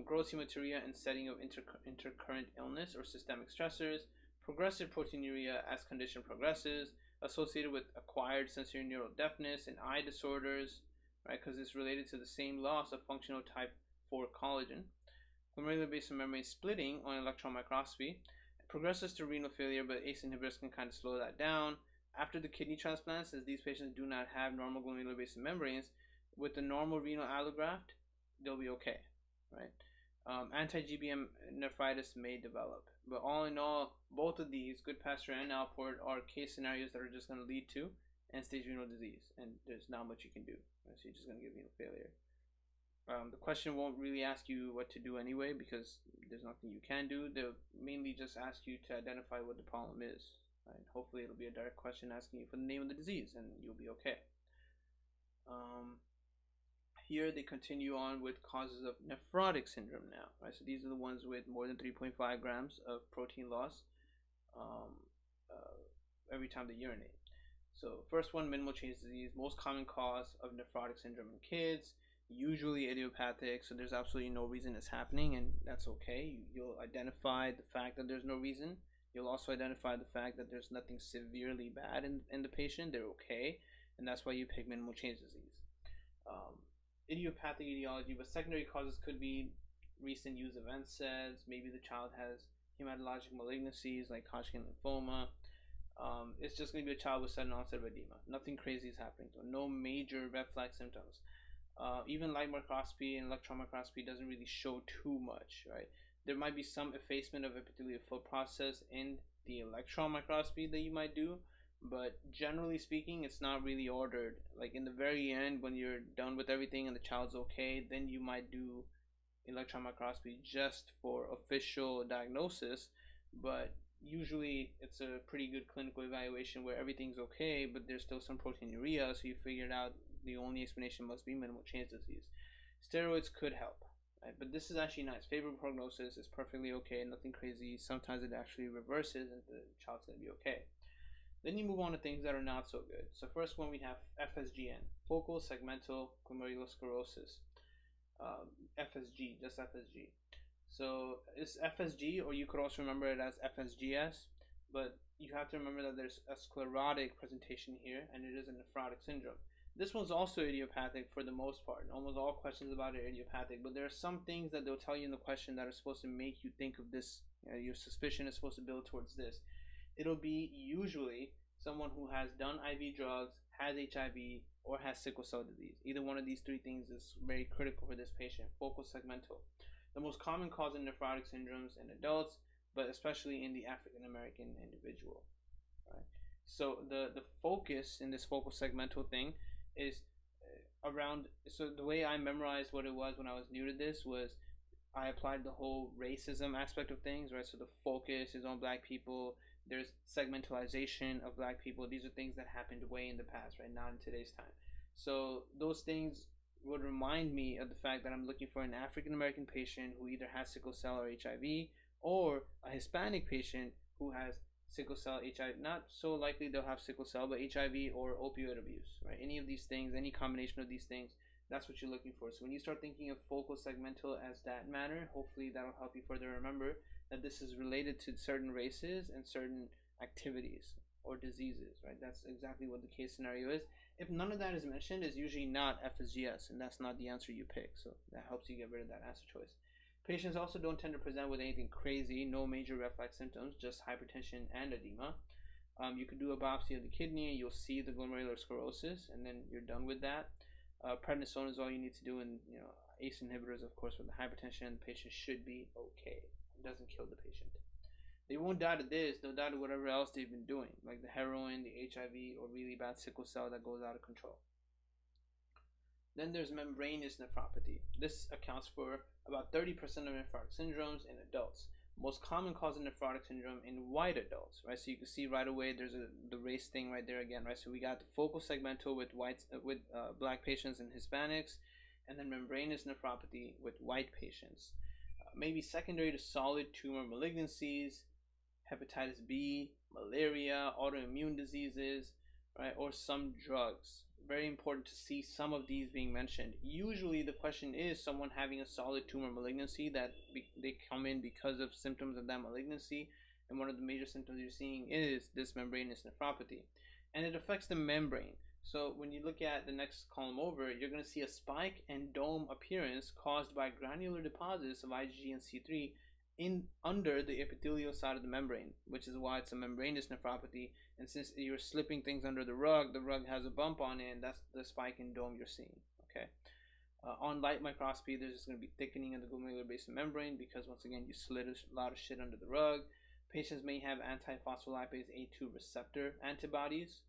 Gross hematuria in setting of intercurrent illness or systemic stressors, progressive proteinuria as condition progresses, associated with acquired sensory neural deafness and eye disorders, right? Because it's related to the same loss of functional type 4 collagen. Glomerular basement membrane splitting on electron microscopy progresses to renal failure, but ACE inhibitors can kind of slow that down. After the kidney transplant, since these patients do not have normal glomerular basement membranes, with the normal renal allograft, they'll be okay. Right, anti-GBM nephritis may develop, but all in all, both of these, Goodpasture and Alport, are case scenarios that are just going to lead to end-stage renal disease, and there's not much you can do. Right? So you're just going to get renal failure. The question won't really ask you what to do anyway, because there's nothing you can do. They'll mainly just ask you to identify what the problem is. Right? Hopefully, it'll be a direct question asking you for the name of the disease, and you'll be okay. Here they continue on with causes of nephrotic syndrome now, right? So these are the ones with more than 3.5 grams of protein loss every time they urinate. So first one, minimal change disease, most common cause of nephrotic syndrome in kids, usually idiopathic, so there's absolutely no reason it's happening, and that's okay. You'll identify the fact that there's no reason. You'll also identify the fact that there's nothing severely bad in the patient. They're okay, and that's why you pick minimal change disease. Idiopathic etiology, but secondary causes could be recent use of NSAIDs. Maybe the child has hematologic malignancies like Hodgkin lymphoma. It's just going to be a child with sudden onset of edema. Nothing crazy is happening, so no major red flag symptoms. Even light microscopy and electron microscopy doesn't really show too much, right? There might be some effacement of epithelial foot process in the electron microscopy that you might do, but generally speaking, it's not really ordered. Like in the very end, when you're done with everything and the child's okay, then you might do electron microscopy just for official diagnosis. But usually it's a pretty good clinical evaluation where everything's okay, but there's still some proteinuria, so you figured out the only explanation must be minimal change disease. Steroids could help, right? But this is actually nice. Favorable prognosis is perfectly okay, nothing crazy. Sometimes it actually reverses and the child's going to be okay. Then you move on to things that are not so good. So first one, we have FSGN, focal segmental glomerulosclerosis. FSG, just FSG. So it's FSG, or you could also remember it as FSGS, but you have to remember that there's a sclerotic presentation here, and it is a nephrotic syndrome. This one's also idiopathic for the most part. Almost all questions about it are idiopathic, but there are some things that they'll tell you in the question that are supposed to make you think of this. Your suspicion is supposed to build towards this. It'll be usually someone who has done IV drugs, has HIV, or has sickle cell disease. Either one of these three things is very critical for this patient. Focal segmental. The most common cause of nephrotic syndromes in adults, but especially in the African American individual. Right? So the focus in this focal segmental thing is around, so the way I memorized what it was when I was new to this was I applied the whole racism aspect of things, right? So the focus is on black people. There's segmentalization of black people. These are things that happened way in the past, right? Not in today's time. So those things would remind me of the fact that I'm looking for an African American patient who either has sickle cell or HIV, or a Hispanic patient who has sickle cell, HIV. Not so likely they'll have sickle cell, but HIV or opioid abuse, right? Any of these things, any combination of these things, that's what you're looking for. So when you start thinking of focal segmental as that manner, hopefully that'll help you further remember that this is related to certain races and certain activities or diseases, right? That's exactly what the case scenario is. If none of that is mentioned, it's usually not FSGS, and that's not the answer you pick. So that helps you get rid of that answer choice. Patients also don't tend to present with anything crazy, no major reflex symptoms, just hypertension and edema. You could do a biopsy of the kidney, you'll see the glomerular sclerosis, and then you're done with that. Prednisone is all you need to do, and ACE inhibitors, of course, with the hypertension. The patient should be okay. It doesn't kill the patient. They won't die to this, they'll die to whatever else they've been doing, like the heroin, the HIV, or really bad sickle cell that goes out of control. Then there's membranous nephropathy. This accounts for about 30% of nephrotic syndromes in adults. Most common cause of nephrotic syndrome in white adults, right? So you can see right away there's the race thing right there again, right? So we got the focal segmental with black patients and Hispanics, and then membranous nephropathy with white patients. Maybe secondary to solid tumor malignancies, hepatitis B, malaria, autoimmune diseases, right? Or some drugs. Very important to see some of these being mentioned. Usually the question is someone having a solid tumor malignancy that they come in because of symptoms of that malignancy, and one of the major symptoms you're seeing is this membranous nephropathy, and it affects the membrane. So when you look at the next column over, you're going to see a spike and dome appearance caused by granular deposits of IgG and C3 under the epithelial side of the membrane, which is why it's a membranous nephropathy. And since you're slipping things under the rug has a bump on it, and that's the spike and dome you're seeing. Okay. On light microscopy, there's just going to be thickening of the glomerular basement membrane because, once again, you slid a lot of shit under the rug. Patients may have anti-phospholipase A2 receptor antibodies,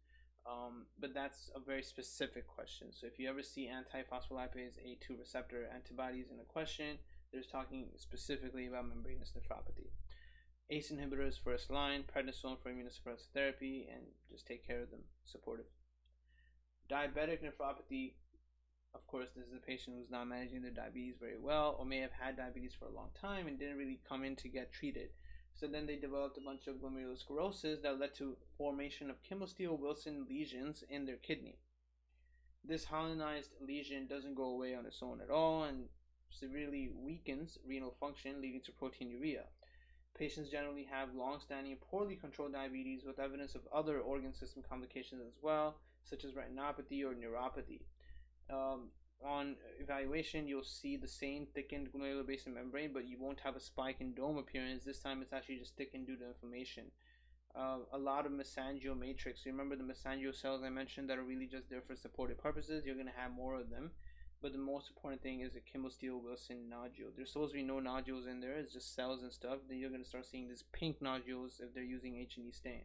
but that's a very specific question. So if you ever see anti-phospholipase A2 receptor antibodies in a question, there's talking specifically about membranous nephropathy. ACE inhibitors first line, prednisone for immunosuppressive therapy, and just take care of them, supportive. Diabetic nephropathy, of course, this is a patient who's not managing their diabetes very well, or may have had diabetes for a long time and didn't really come in to get treated. So then they developed a bunch of glomerular sclerosis that led to formation of Kimmel-Steele-Wilson lesions in their kidney. This hyalinized lesion doesn't go away on its own at all and severely weakens renal function, leading to proteinuria. Patients generally have long-standing, poorly controlled diabetes with evidence of other organ system complications as well, such as retinopathy or neuropathy. On evaluation, you'll see the same thickened glomerular basement membrane, but you won't have a spike and dome appearance. This time it's actually just thickened due to inflammation. A lot of mesangial matrix. You remember the mesangial cells I mentioned that are really just there for supportive purposes? You're going to have more of them. But the most important thing is a Kimmel-Steele-Wilson nodule. There's supposed to be no nodules in there. It's just cells and stuff. Then you're going to start seeing these pink nodules if they're using H&E stain.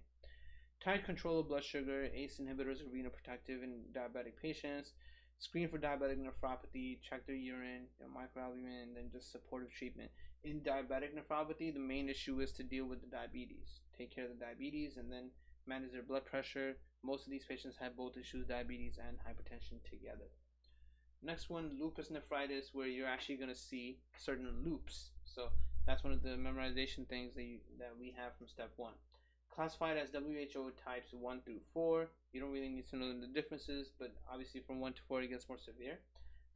Tight control of blood sugar. ACE inhibitors are renoprotective in diabetic patients. Screen for diabetic nephropathy. Check their urine, microalbumin, and then just supportive treatment. In diabetic nephropathy, the main issue is to deal with the diabetes. Take care of the diabetes and then manage their blood pressure. Most of these patients have both issues, diabetes and hypertension together. Next one, lupus nephritis, where you're actually going to see certain loops. So that's one of the memorization things that we have from step 1. Classified as WHO types 1 through 4. You don't really need to know the differences, but obviously from 1 to 4 it gets more severe.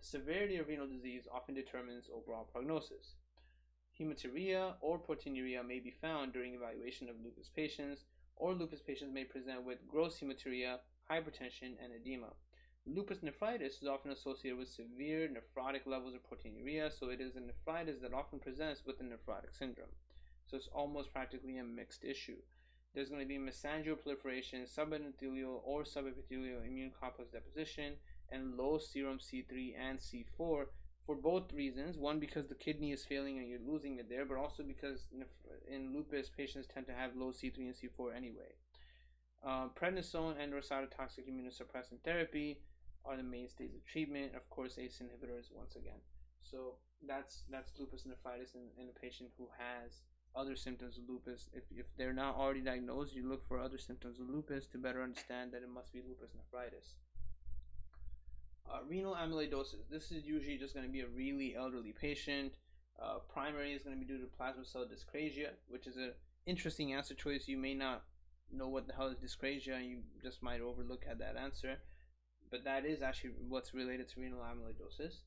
The severity of renal disease often determines overall prognosis. Hematuria or proteinuria may be found during evaluation of lupus patients, or lupus patients may present with gross hematuria, hypertension, and edema. Lupus nephritis is often associated with severe nephrotic levels of proteinuria, so it is a nephritis that often presents with a nephrotic syndrome. So it's almost practically a mixed issue. There's going to be mesangial proliferation, subendothelial or subepithelial immune complex deposition, and low serum C3 and C4 for both reasons. One, because the kidney is failing and you're losing it there, but also because in lupus, patients tend to have low C3 and C4 anyway. Prednisone and or cytotoxic immunosuppressant therapy are the mainstays of treatment. Of course, ACE inhibitors once again. So that's lupus nephritis in a patient who has other symptoms of lupus. If they're not already diagnosed, you look for other symptoms of lupus to better understand that it must be lupus nephritis. Renal amyloidosis. This is usually just going to be a really elderly patient. Primary is going to be due to plasma cell dyscrasia, which is an interesting answer choice. You may not know what the hell is dyscrasia, and you just might overlook at that answer, but that is actually what's related to renal amyloidosis.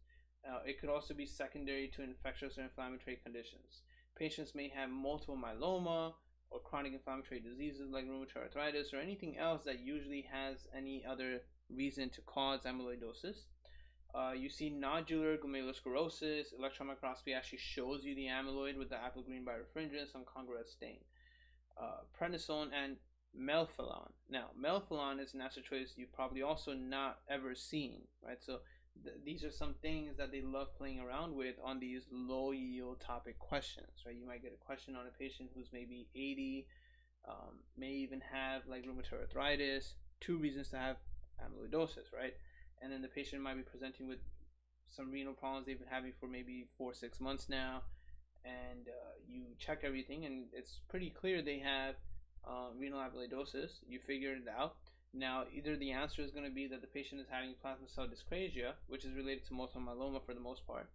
It could also be secondary to infectious or inflammatory conditions. Patients may have multiple myeloma or chronic inflammatory diseases like rheumatoid arthritis or anything else that usually has any other reason to cause amyloidosis. You see nodular glomerular sclerosis. Electron microscopy actually shows you the amyloid with the apple green birefringence, some congruous stain. Prednisone and melphalan. Now, melphalan is an acid choice you've probably also not ever seen, right? So these are some things that they love playing around with on these low yield topic questions, right? You might get a question on a patient who's maybe 80, may even have like rheumatoid arthritis, 2 reasons to have amyloidosis, right? And then the patient might be presenting with some renal problems they've been having for maybe 4-6 months now, and you check everything and it's pretty clear they have renal amyloidosis. You figured it out. Now, either the answer is going to be that the patient is having plasma cell dyscrasia, which is related to multiple myeloma for the most part,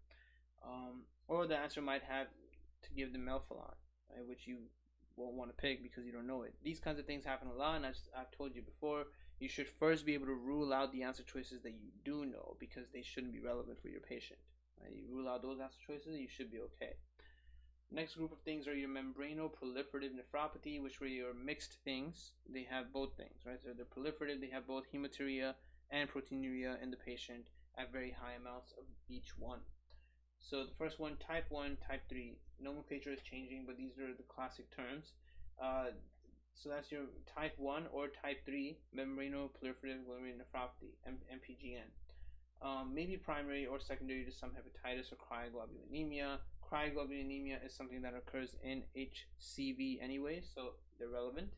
or the answer might have to give the melphalan, right, which you won't want to pick because you don't know it. These kinds of things happen a lot, and I've told you before, you should first be able to rule out the answer choices that you do know because they shouldn't be relevant for your patient. Right? You rule out those answer choices, you should be okay. Next group of things are your membranoproliferative nephropathy, which were your mixed things. They have both things, right? So they're proliferative, they have both hematuria and proteinuria in the patient at very high amounts of each one. So the first one, type 1, type 3. Nomenclature is changing, but these are the classic terms. So that's your type 1 or type 3 membranoproliferative glomerular nephropathy, MPGN. Maybe primary or secondary to some hepatitis or cryoglobulinemia. Cryoglobulinemia is something that occurs in HCV anyway, so they're relevant.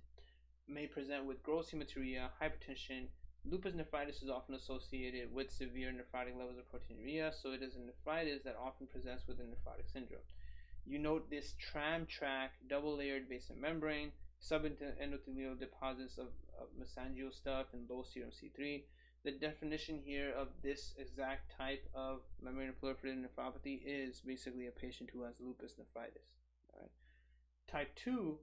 May present with gross hematuria, hypertension. Lupus nephritis is often associated with severe nephrotic levels of proteinuria, so it is a nephritis that often presents with a nephrotic syndrome. You note this tram-track, double-layered basement membrane, subendothelial deposits of mesangial stuff and low serum C3. The definition here of this exact type of membranoproliferative nephropathy is basically a patient who has lupus nephritis. All right. Type 2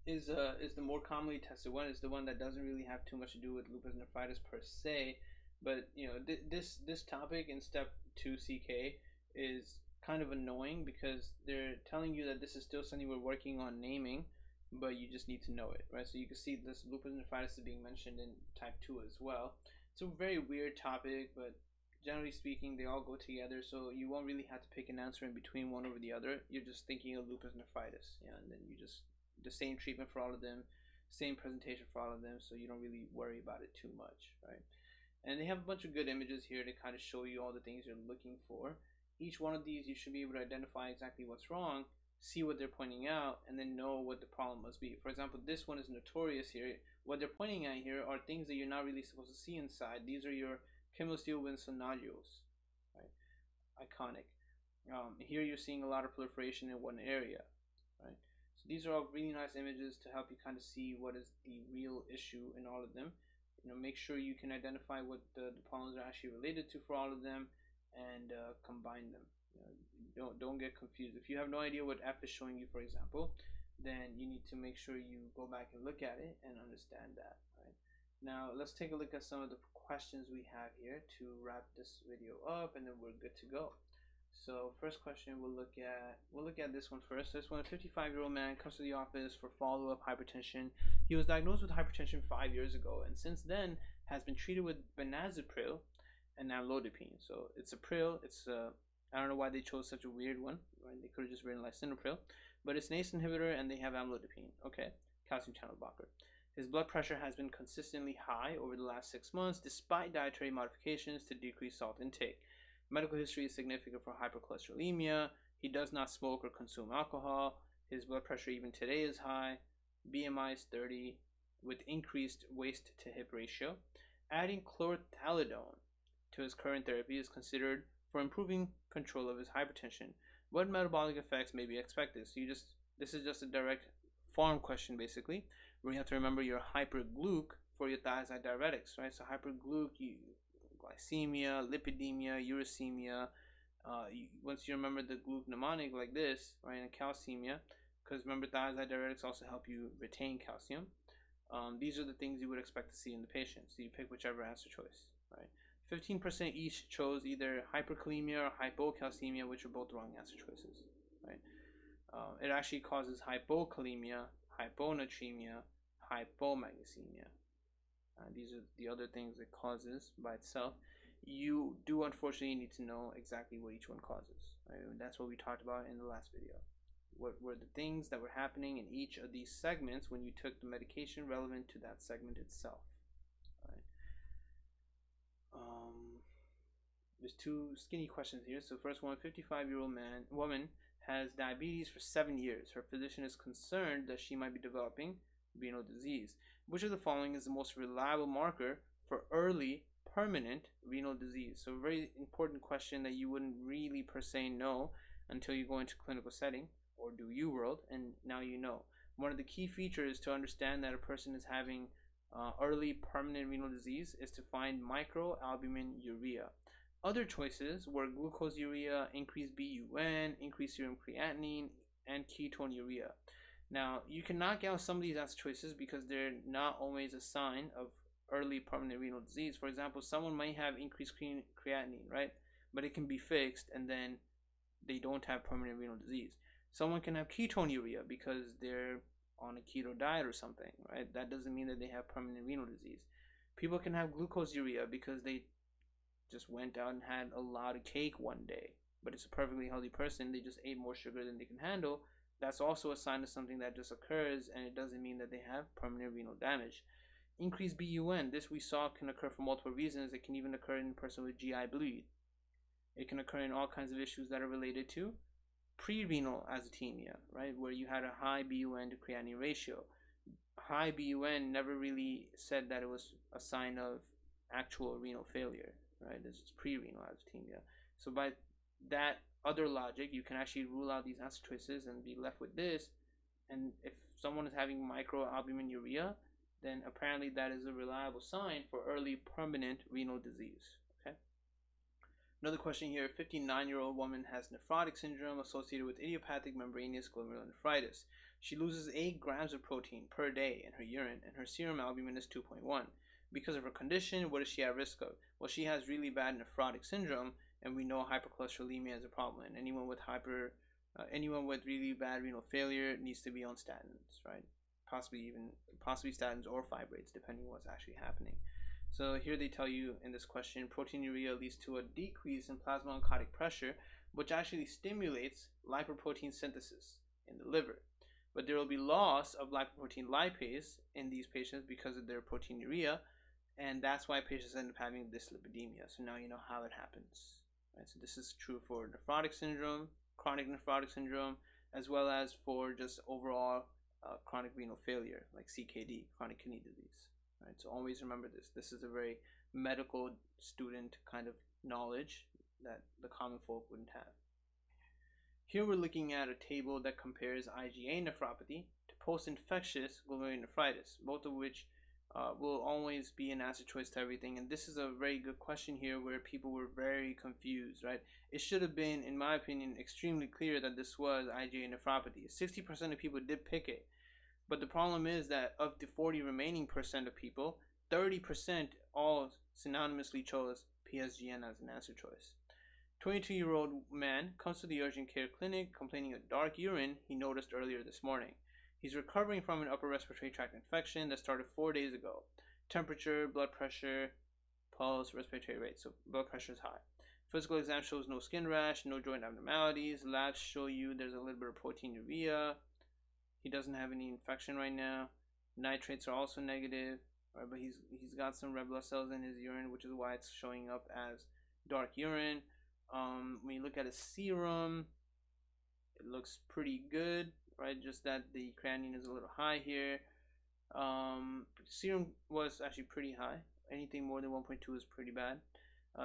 is the more commonly tested one. It's the one that doesn't really have too much to do with lupus nephritis per se, but you know this topic in step 2 CK is kind of annoying because they're telling you that this is still something we're working on naming, but you just need to know it, right? So you can see this lupus nephritis is being mentioned in type 2 as well. It's a very weird topic, but generally speaking, they all go together, so you won't really have to pick an answer in between one over the other. You're just thinking of lupus nephritis, yeah, and then you just, the same treatment for all of them, same presentation for all of them, so you don't really worry about it too much, right? And they have a bunch of good images here to kind of show you all the things you're looking for. Each one of these, you should be able to identify exactly what's wrong, see what they're pointing out, and then know what the problem must be. For example, this one is notorious here. What they're pointing at here are things that you're not really supposed to see inside. These are your Kimmelstein-Wilson nodules, right? Iconic. Here you're seeing a lot of proliferation in one area, right? So these are all really nice images to help you kind of see what is the real issue in all of them. You know, make sure you can identify what the problems are actually related to for all of them, and combine them. You know, don't get confused. If you have no idea what F is showing you, for example, then you need to make sure you go back and look at it and understand that. Right? Now let's take a look at some of the questions we have here to wrap this video up, and then we're good to go. So first question we'll look at this one first. This one, a 55-year-old man comes to the office for follow-up hypertension. He was diagnosed with hypertension 5 years ago, and since then has been treated with benazepril and amlodipine. So it's a pril. It's I don't know why they chose such a weird one. Right? They could have just written lisinopril, but it's an ACE inhibitor and they have amlodipine. Okay, calcium channel blocker. His blood pressure has been consistently high over the last 6 months, despite dietary modifications to decrease salt intake. Medical history is significant for hypercholesterolemia. He does not smoke or consume alcohol. His blood pressure even today is high. BMI is 30 with increased waist to hip ratio. Adding chlorthalidone to his current therapy is considered for improving control of his hypertension. What metabolic effects may be expected? So this is just a direct farm question basically, where you have to remember your hypergluc for your thiazide diuretics, right? So hypergluc, glycemia, lipidemia, uricemia. Once you remember the gluc mnemonic like this, right, and calcemia, because remember thiazide diuretics also help you retain calcium. These are the things you would expect to see in the patient. So you pick whichever answer choice, right? 15% each chose either hyperkalemia or hypocalcemia, which are both wrong answer choices, right? It actually causes hypokalemia, hyponatremia, hypomagnesemia. These are the other things it causes by itself. You do unfortunately need to know exactly what each one causes, right? That's what we talked about in the last video. What were the things that were happening in each of these segments when you took the medication relevant to that segment itself, right? There's two skinny questions here. So first one, 55-year-old woman has diabetes for 7 years. Her physician is concerned that she might be developing renal disease. Which of the following is the most reliable marker for early permanent renal disease? So a very important question that you wouldn't really per se know until you go into clinical setting or do UWorld, and now you know. One of the key features to understand that a person is having early permanent renal disease is to find microalbuminuria. Other choices were glucoseuria, increased BUN, increased serum creatinine, and ketonuria. Now, you can knock out some of these answer choices because they're not always a sign of early permanent renal disease. For example, someone might have increased creatinine, right? But it can be fixed and then they don't have permanent renal disease. Someone can have ketonuria because they're on a keto diet or something, right? That doesn't mean that they have permanent renal disease. People can have glucoseuria because they just went out and had a lot of cake one day, but it's a perfectly healthy person. They just ate more sugar than they can handle. That's also a sign of something that just occurs, and it doesn't mean that they have permanent renal damage. Increased BUN, this we saw can occur for multiple reasons. It can even occur in a person with GI bleed. It can occur in all kinds of issues that are related to pre-renal azotemia, right, where you had a high BUN to creatinine ratio. High BUN never really said that it was a sign of actual renal failure, right? This is pre-renal azotemia. So by that other logic, you can actually rule out these answer choices and be left with this. And if someone is having microalbuminuria, then apparently that is a reliable sign for early permanent renal disease. Okay. Another question here, 59-year-old woman has nephrotic syndrome associated with idiopathic membranous glomerular nephritis. She loses 8 grams of protein per day in her urine, and her serum albumin is 2.1. Because of her condition, what is she at risk of? Well, she has really bad nephrotic syndrome, and we know hypercholesterolemia is a problem. And anyone with really bad renal failure needs to be on statins, right? Possibly statins or fibrates, depending on what's actually happening. So here they tell you in this question, proteinuria leads to a decrease in plasma oncotic pressure, which actually stimulates lipoprotein synthesis in the liver. But there will be loss of lipoprotein lipase in these patients because of their proteinuria, and that's why patients end up having dyslipidemia. So now you know how it happens. Right? So this is true for nephrotic syndrome, chronic nephrotic syndrome, as well as for just overall chronic renal failure, like CKD, chronic kidney disease. Right? So always remember this. This is a very medical student kind of knowledge that the common folk wouldn't have. Here we're looking at a table that compares IgA nephropathy to post-infectious glomerular nephritis, both of which will always be an answer choice to everything. And this is a very good question here where people were very confused, right? It should have been, in my opinion, extremely clear that this was IgA nephropathy. 60% of people did pick it. But the problem is that of the 40 remaining percent of people, 30% all synonymously chose Psgn as an answer choice. 22-year-old man comes to the urgent care clinic complaining of dark urine he noticed earlier this morning. He's recovering from an upper respiratory tract infection that started 4 days ago. Temperature, blood pressure, pulse, respiratory rate. So blood pressure is high. Physical exam shows no skin rash, no joint abnormalities. Labs show you there's a little bit of proteinuria. He doesn't have any infection right now. Nitrates are also negative, right? But he's got some red blood cells in his urine, which is why it's showing up as dark urine. When you look at his serum, it looks pretty good, right? Just that the creatinine is a little high here. Serum was actually pretty high. Anything more than 1.2 is pretty bad.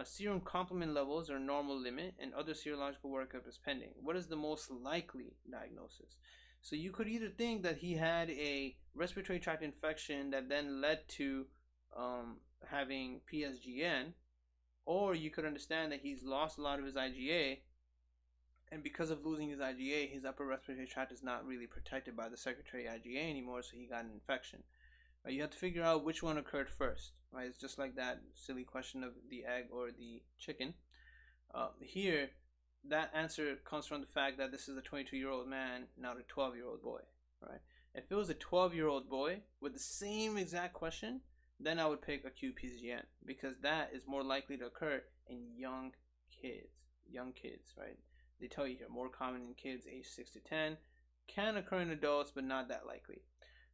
Serum complement levels are normal limit, and other serological workup is pending. What is the most likely diagnosis? So you could either think that he had a respiratory tract infection that then led to having Psgn, or you could understand that he's lost a lot of his IgA, and because of losing his IgA, his upper respiratory tract is not really protected by the secretory IgA anymore, so he got an infection. Right? You have to figure out which one occurred first. Right? It's just like that silly question of the egg or the chicken. Here, that answer comes from the fact that this is a 22-year-old man, not a 12-year-old boy. Right? If it was a 12-year-old boy with the same exact question, then I would pick acute Psgn, because that is more likely to occur in young kids. Young kids, right? They tell you here, more common in kids aged 6 to 10, can occur in adults, but not that likely.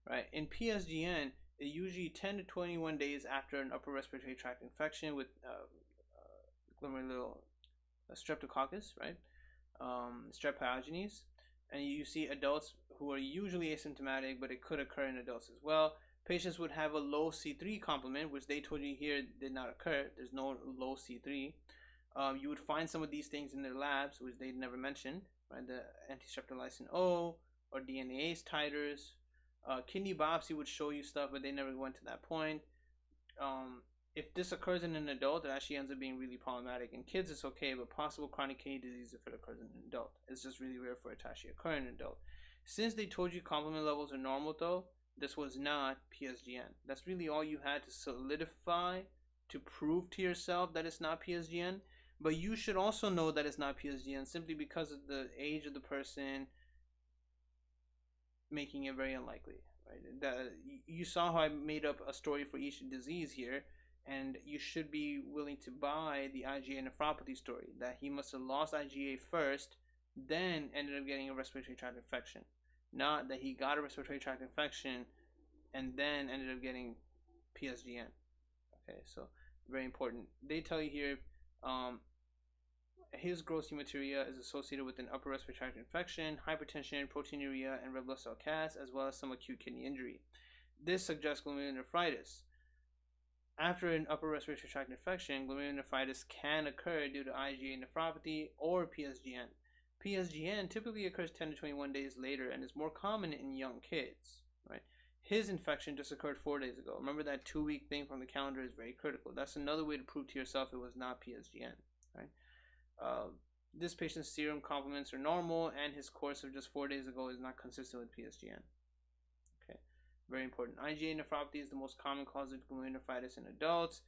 Right? In Psgn, it usually 10 to 21 days after an upper respiratory tract infection with glomerular streptococcus, right? Strep pyogenes, and you see adults who are usually asymptomatic, but it could occur in adults as well. Patients would have a low C3 complement, which they told you here did not occur. There's no low C3. You would find some of these things in their labs, which they never mentioned, right? The anti-streptolysin O or DNase titers. Kidney biopsy would show you stuff, but they never went to that point. If this occurs in an adult, it actually ends up being really problematic. In kids, it's okay, but possible chronic kidney disease if it occurs in an adult. It's just really rare for it to actually occur in an adult. Since they told you complement levels are normal, though, this was not Psgn. That's really all you had to solidify, to prove to yourself that it's not Psgn. But you should also know that it's not Psgn simply because of the age of the person, making it very unlikely. Right? You saw how I made up a story for each disease here, and you should be willing to buy the IgA nephropathy story, that he must have lost IgA first, then ended up getting a respiratory tract infection. Not that he got a respiratory tract infection and then ended up getting Psgn. Okay, so very important. They tell you here, his gross hematuria is associated with an upper respiratory tract infection, hypertension, proteinuria, and red blood cell counts, as well as some acute kidney injury. This suggests glomerular nephritis. After an upper respiratory tract infection, glomerular nephritis can occur due to IgA nephropathy or Psgn. Psgn typically occurs 10 to 21 days later and is more common in young kids. Right? His infection just occurred 4 days ago. Remember, that 2-week thing from the calendar is very critical. That's another way to prove to yourself it was not Psgn. Right? This patient's serum complements are normal, and his course of just 4 days ago is not consistent with Psgn. Okay, very important. IgA nephropathy is the most common cause of glomerular nephritis in adults.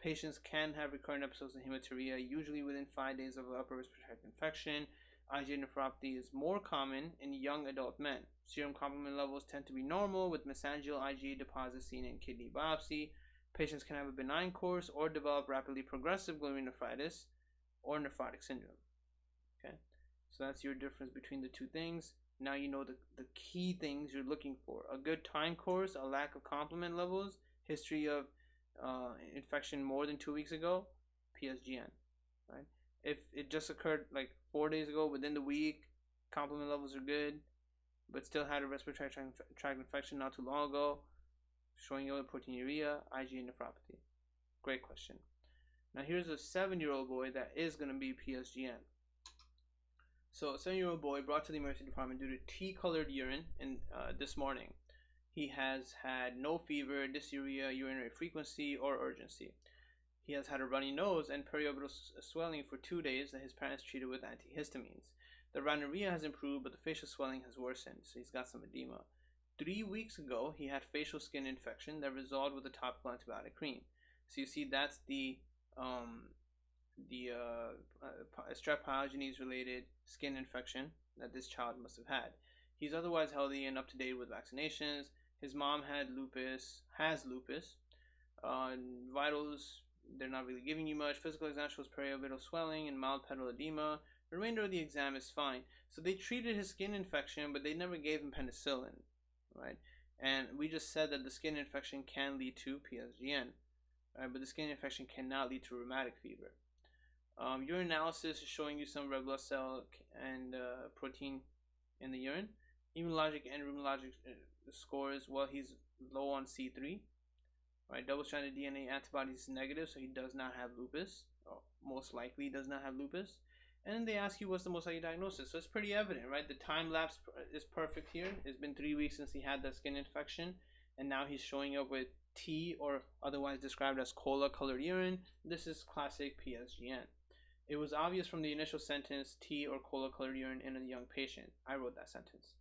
Patients can have recurrent episodes of hematuria, usually within 5 days of an upper respiratory tract infection. IgA nephropathy is more common in young adult men. Serum complement levels tend to be normal, with mesangial IgA deposits seen in kidney biopsy. Patients can have a benign course or develop rapidly progressive glomerular nephritis or Ferritic Syndrome. Okay, so that's your difference between the two things. Now you know the key things you're looking for: a good time course, a lack of complement levels, history of infection more than 2 weeks ago, Psgn. Right? If it just occurred like 4 days ago, within the week, complement levels are good, but still had a respiratory tract infection not too long ago, showing you proteinuria, IgA nephropathy. Great question. Now here's a 7-year-old boy that is going to be Psgn. So a 7-year-old boy brought to the emergency department due to tea-colored urine this morning. He has had no fever, dysuria, urinary frequency, or urgency. He has had a runny nose and periorbital swelling for 2 days that his parents treated with antihistamines. The rhinorrhea has improved, but the facial swelling has worsened, so he's got some edema. 3 weeks ago, he had facial skin infection that resolved with a topical antibiotic cream. So you see, that's the strep pyogenes related skin infection that this child must have had. He's otherwise healthy and up to date with vaccinations. His mom has lupus. Vitals, they're not really giving you much. Physical exam shows periorbital swelling and mild pedal edema. The remainder of the exam is fine. So they treated his skin infection, but they never gave him penicillin, right? And we just said that the skin infection can lead to Psgn. But the skin infection cannot lead to rheumatic fever. Urine analysis is showing you some red blood cell and protein in the urine. Immunologic and rheumatologic scores, well, he's low on C3. Right, double-stranded DNA antibodies is negative, so he does not have lupus. most likely does not have lupus. And then they ask you what's the most likely diagnosis. So it's pretty evident, right? The time lapse is perfect here. It's been 3 weeks since he had that skin infection, and now he's showing up with T, or otherwise described as cola colored urine. This is classic Psgn. It was obvious from the initial sentence, T or cola colored urine in a young patient. I wrote that sentence.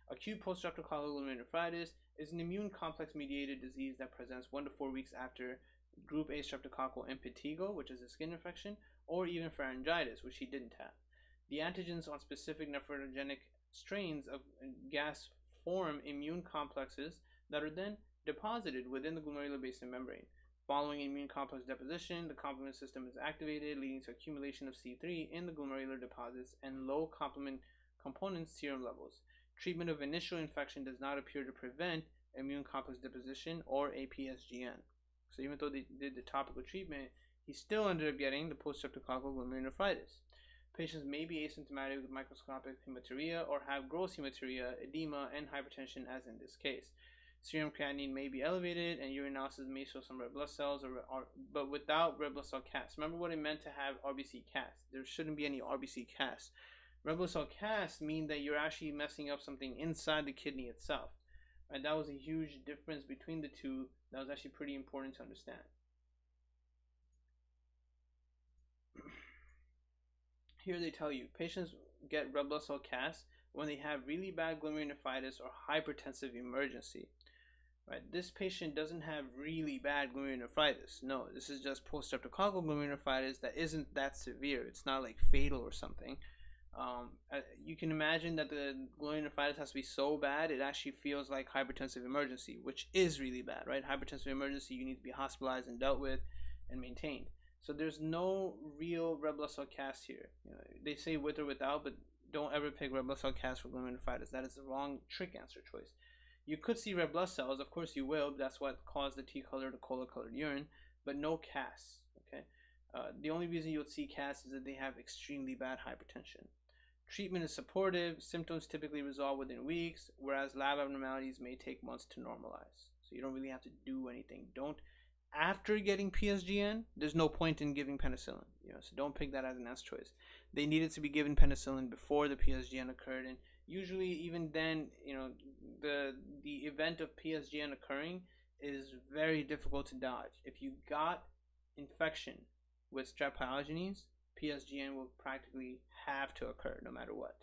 Acute post-streptococcal glomerular nephritis is an immune complex mediated disease that presents 1 to 4 weeks after group A streptococcal impetigo, which is a skin infection, or even pharyngitis, which he didn't have. The antigens on specific nephrogenic strains of gas form immune complexes that are then deposited within the glomerular basement membrane. Following immune complex deposition, the complement system is activated, leading to accumulation of C3 in the glomerular deposits and low complement component serum levels. Treatment of initial infection does not appear to prevent immune complex deposition or a Psgn. So even though they did the topical treatment, he still ended up getting the post-streptococcal glomerular nephritis. Patients may be asymptomatic with microscopic hematuria or have gross hematuria, edema, and hypertension, as in this case. Serum creatinine may be elevated, and urinalysis may show some red blood cells, but without red blood cell cast. Remember what it meant to have RBC cast. There shouldn't be any RBC cast. Red blood cell cast mean that you're actually messing up something inside the kidney itself. Right? That was a huge difference between the two. That was actually pretty important to understand. Here they tell you patients get red blood cell cast when they have really bad glomerular nephritis or hypertensive emergency. Right? This patient doesn't have really bad glomerular nephritis. No, this is just post-streptococcal glomerular nephritis that isn't that severe. It's not like fatal or something. You can imagine that the glomerular nephritis has to be so bad it actually feels like hypertensive emergency, which is really bad, right? Hypertensive emergency, you need to be hospitalized and dealt with and maintained. So there's no real red blood cell cast here. They say with or without, but don't ever pick red blood cell cast for glomerular nephritis. That is the wrong trick answer choice. You could see red blood cells, of course you will. That's what caused the T-colored or cola-colored urine, but no casts. Okay. The only reason you'll see casts is that they have extremely bad hypertension. Treatment is supportive. Symptoms typically resolve within weeks, whereas lab abnormalities may take months to normalize. So you don't really have to do anything. After getting Psgn, there's no point in giving penicillin. So don't pick that as an S choice. They needed to be given penicillin before the Psgn occurred, and usually even then, the event of Psgn occurring is very difficult to dodge. If you got infection with strep pyogenes, Psgn will practically have to occur no matter what.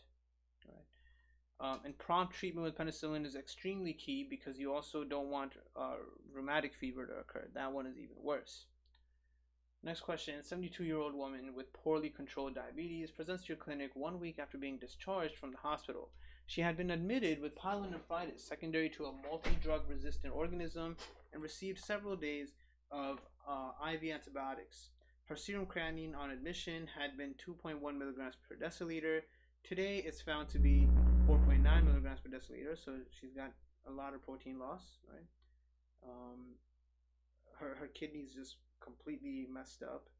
Right? And prompt treatment with penicillin is extremely key because you also don't want rheumatic fever to occur. That one is even worse. Next question. 72-year-old woman with poorly controlled diabetes presents to your clinic 1 week after being discharged from the hospital. She had been admitted with pyelonephritis secondary to a multi-drug resistant organism and received several days of IV antibiotics. Her serum creatinine on admission had been 2.1 milligrams per deciliter. Today it's found to be 4.9 milligrams per deciliter, so she's got a lot of protein loss, right? Her kidneys just completely messed up.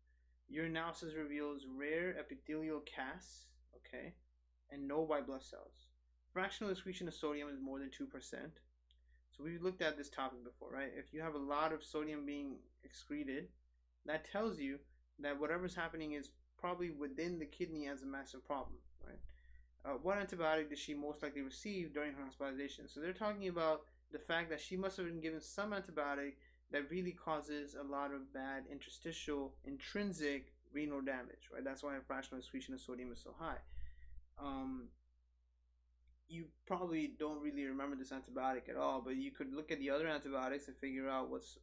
Urinalysis reveals rare epithelial casts, okay, and no white blood cells. Fractional excretion of sodium is more than 2%. So we've looked at this topic before, right? If you have a lot of sodium being excreted, that tells you that whatever's happening is probably within the kidney as a massive problem, right? What antibiotic did she most likely receive during her hospitalization? So they're talking about the fact that she must have been given some antibiotic that really causes a lot of bad interstitial, intrinsic renal damage, right? That's why her fractional excretion of sodium is so high. You probably don't really remember this antibiotic at all, but you could look at the other antibiotics and figure out what's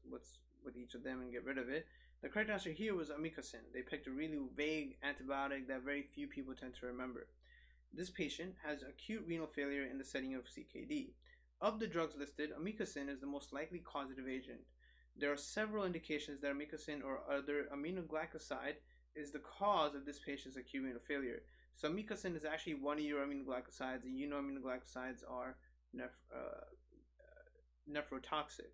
with each of them and get rid of it. The correct answer here was amikacin. They picked a really vague antibiotic that very few people tend to remember. This patient has acute renal failure in the setting of CKD. Of the drugs listed, amikacin is the most likely causative agent. There are several indications that amikacin or other aminoglycoside is the cause of this patient's acute renal failure. So amikacin is actually one of your aminoglycosides, and aminoglycosides are nephrotoxic.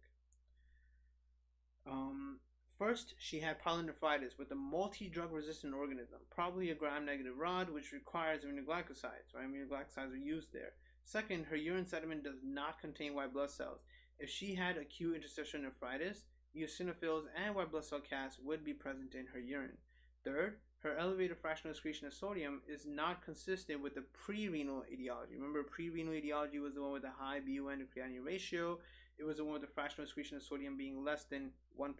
First, she had pyelonephritis with a multi-drug resistant organism, probably a gram-negative rod, which requires aminoglycosides, right? Aminoglycosides are used there. Second, her urine sediment does not contain white blood cells. If she had acute interstitial nephritis, eosinophils and white blood cell casts would be present in her urine. Third, her elevated fractional excretion of sodium is not consistent with the pre-renal etiology. Remember, pre-renal etiology was the one with the high BUN to creatinine ratio. It was the one with the fractional excretion of sodium being less than 1%.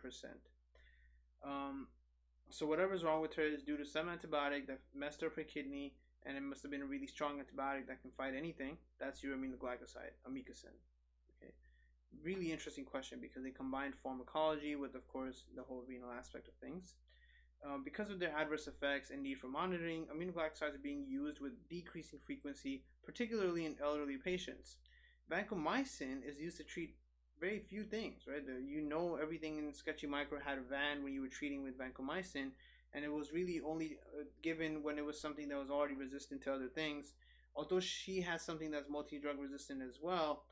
So whatever's wrong with her is due to some antibiotic that messed up her kidney, and it must have been a really strong antibiotic that can fight anything. That's uroaminoglycoside, amikacin. Okay, really interesting question because they combined pharmacology with, of course, the whole renal aspect of things. Because of their adverse effects and need for monitoring, aminoglycosides are being used with decreasing frequency, particularly in elderly patients. Vancomycin is used to treat very few things, right? Everything in Sketchy Micro had a van when you were treating with vancomycin, and it was really only given when it was something that was already resistant to other things. Although she has something that's multi-drug resistant as well,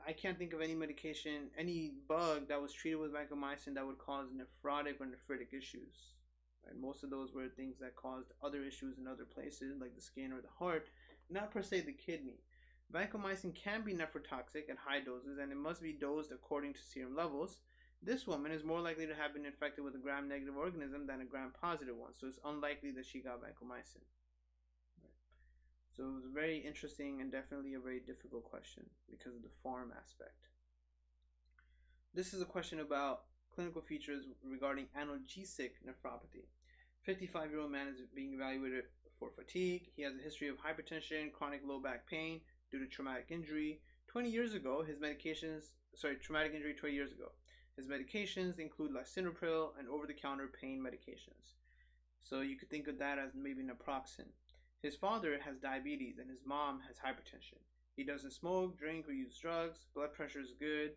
I can't think of any medication, any bug that was treated with vancomycin that would cause nephrotic or nephritic issues. Right? Most of those were things that caused other issues in other places, like the skin or the heart, not per se the kidney. Vancomycin can be nephrotoxic at high doses, and it must be dosed according to serum levels. This woman is more likely to have been infected with a gram-negative organism than a gram-positive one, so it's unlikely that she got vancomycin. So it was very interesting and definitely a very difficult question because of the pharm aspect. This is a question about clinical features regarding analgesic nephropathy. 55-year-old man is being evaluated for fatigue. He has a history of hypertension, chronic low back pain due to traumatic injury. 20 years ago, traumatic injury 20 years ago. His medications include lisinopril and over-the-counter pain medications. So you could think of that as maybe naproxen. His father has diabetes and his mom has hypertension. He doesn't smoke, drink, or use drugs. Blood pressure is good.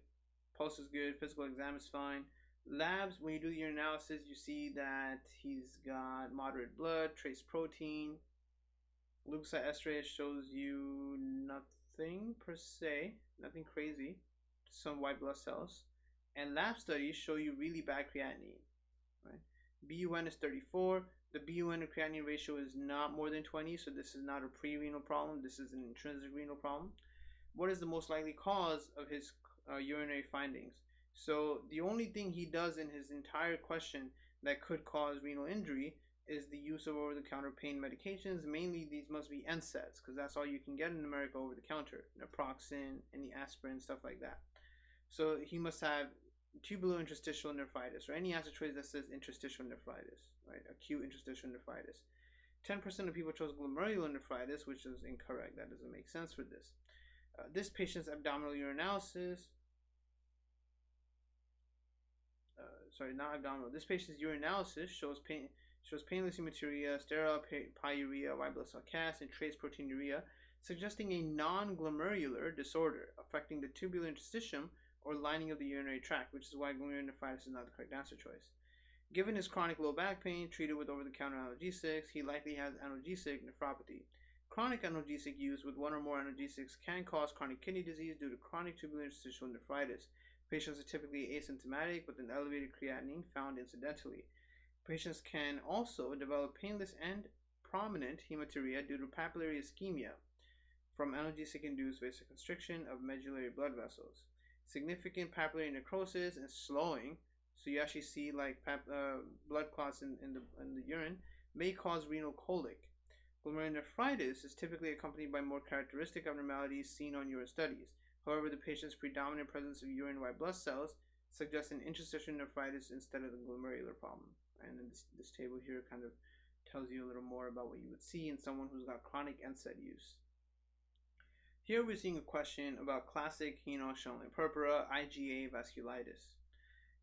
Pulse is good. Physical exam is fine. Labs, when you do the urinalysis, you see that he's got moderate blood, trace protein. Leukocyte esterase shows you nothing per se, nothing crazy, some white blood cells. And lab studies show you really bad creatinine. Right? BUN is 34. The BUN to creatinine ratio is not more than 20, so this is not a pre-renal problem. This is an intrinsic renal problem. What is the most likely cause of his urinary findings? So the only thing he does in his entire question that could cause renal injury is the use of over-the-counter pain medications. Mainly these must be NSAIDs because that's all you can get in America over-the-counter. Naproxen, any aspirin, stuff like that. So he must have tubulointerstitial nephritis or any acid choice that says interstitial nephritis, right? Acute interstitial nephritis. 10% of people chose glomerular nephritis, which is incorrect. That doesn't make sense for this. This patient's abdominal urinalysis, This patient's urinalysis shows painless hematuria, sterile pyuria, white blood cell cast, and trace proteinuria, suggesting a non-glomerular disorder affecting the tubular interstitium or lining of the urinary tract, which is why glomerular nephritis is not the correct answer choice. Given his chronic low back pain treated with over-the-counter analgesics, he likely has analgesic nephropathy. Chronic analgesic use with one or more analgesics can cause chronic kidney disease due to chronic tubular interstitial nephritis. Patients are typically asymptomatic with an elevated creatinine found incidentally. Patients can also develop painless and prominent hematuria due to papillary ischemia from analgesic-induced vasoconstriction of medullary blood vessels. Significant papillary necrosis and slowing, so you actually see like blood clots in the urine, may cause renal colic. Glomerular nephritis is typically accompanied by more characteristic abnormalities seen on urine studies. However, the patient's predominant presence of urine white blood cells suggests an interstitial nephritis instead of the glomerular problem. And then this table here kind of tells you a little more about what you would see in someone who's got chronic NSAID use. Here we're seeing a question about classic Renal-Schönlein purpura, IgA vasculitis.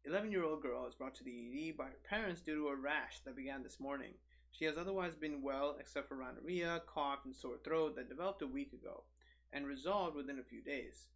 11-year-old girl is brought to the ED by her parents due to a rash that began this morning. She has otherwise been well except for rhinorrhea, cough, and sore throat that developed a week ago and resolved within a few days.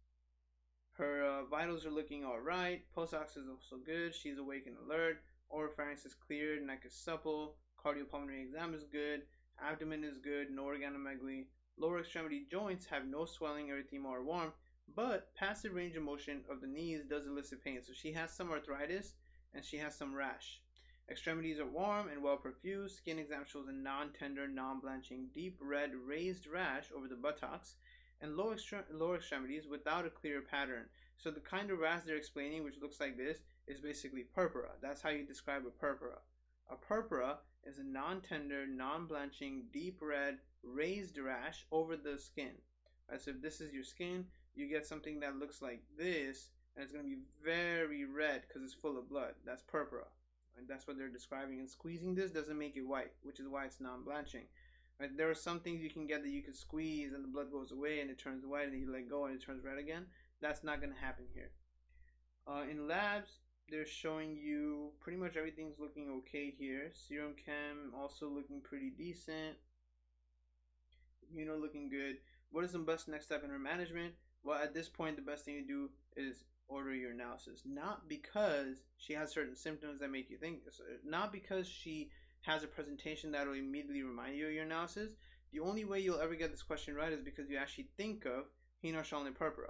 Her vitals are looking alright, pulse ox is also good, she's awake and alert, oropharynx is clear, neck is supple, cardiopulmonary exam is good, abdomen is good, no organomegaly, lower extremity joints have no swelling, erythema, or warmth, but passive range of motion of the knees does elicit pain. So she has some arthritis and she has some rash. Extremities are warm and well perfused. Skin exam shows a non-tender, non-blanching, deep red raised rash over the buttocks and lower extremities without a clear pattern. So the kind of rash they're explaining, which looks like this, is basically purpura. That's how you describe a purpura. A purpura is a non-tender, non-blanching, deep red, raised rash over the skin. Right, so if this is your skin, you get something that looks like this, and it's going to be very red because it's full of blood. That's purpura. And that's what they're describing. And squeezing this doesn't make it white, which is why it's non-blanching. Right? There are some things you can get that you can squeeze and the blood goes away and it turns white, and you let go and it turns red again. That's not going to happen here. In labs, they're showing you pretty much everything's looking okay here. Serum chem also looking pretty decent. Looking good. What is the best next step in her management? Well, at this point, the best thing to do is order your analysis. Not because she has certain symptoms that make you think this. Not because she has a presentation that will immediately remind you of your analysis. The only way you'll ever get this question right is because you actually think of henoch-Schönlein purpura.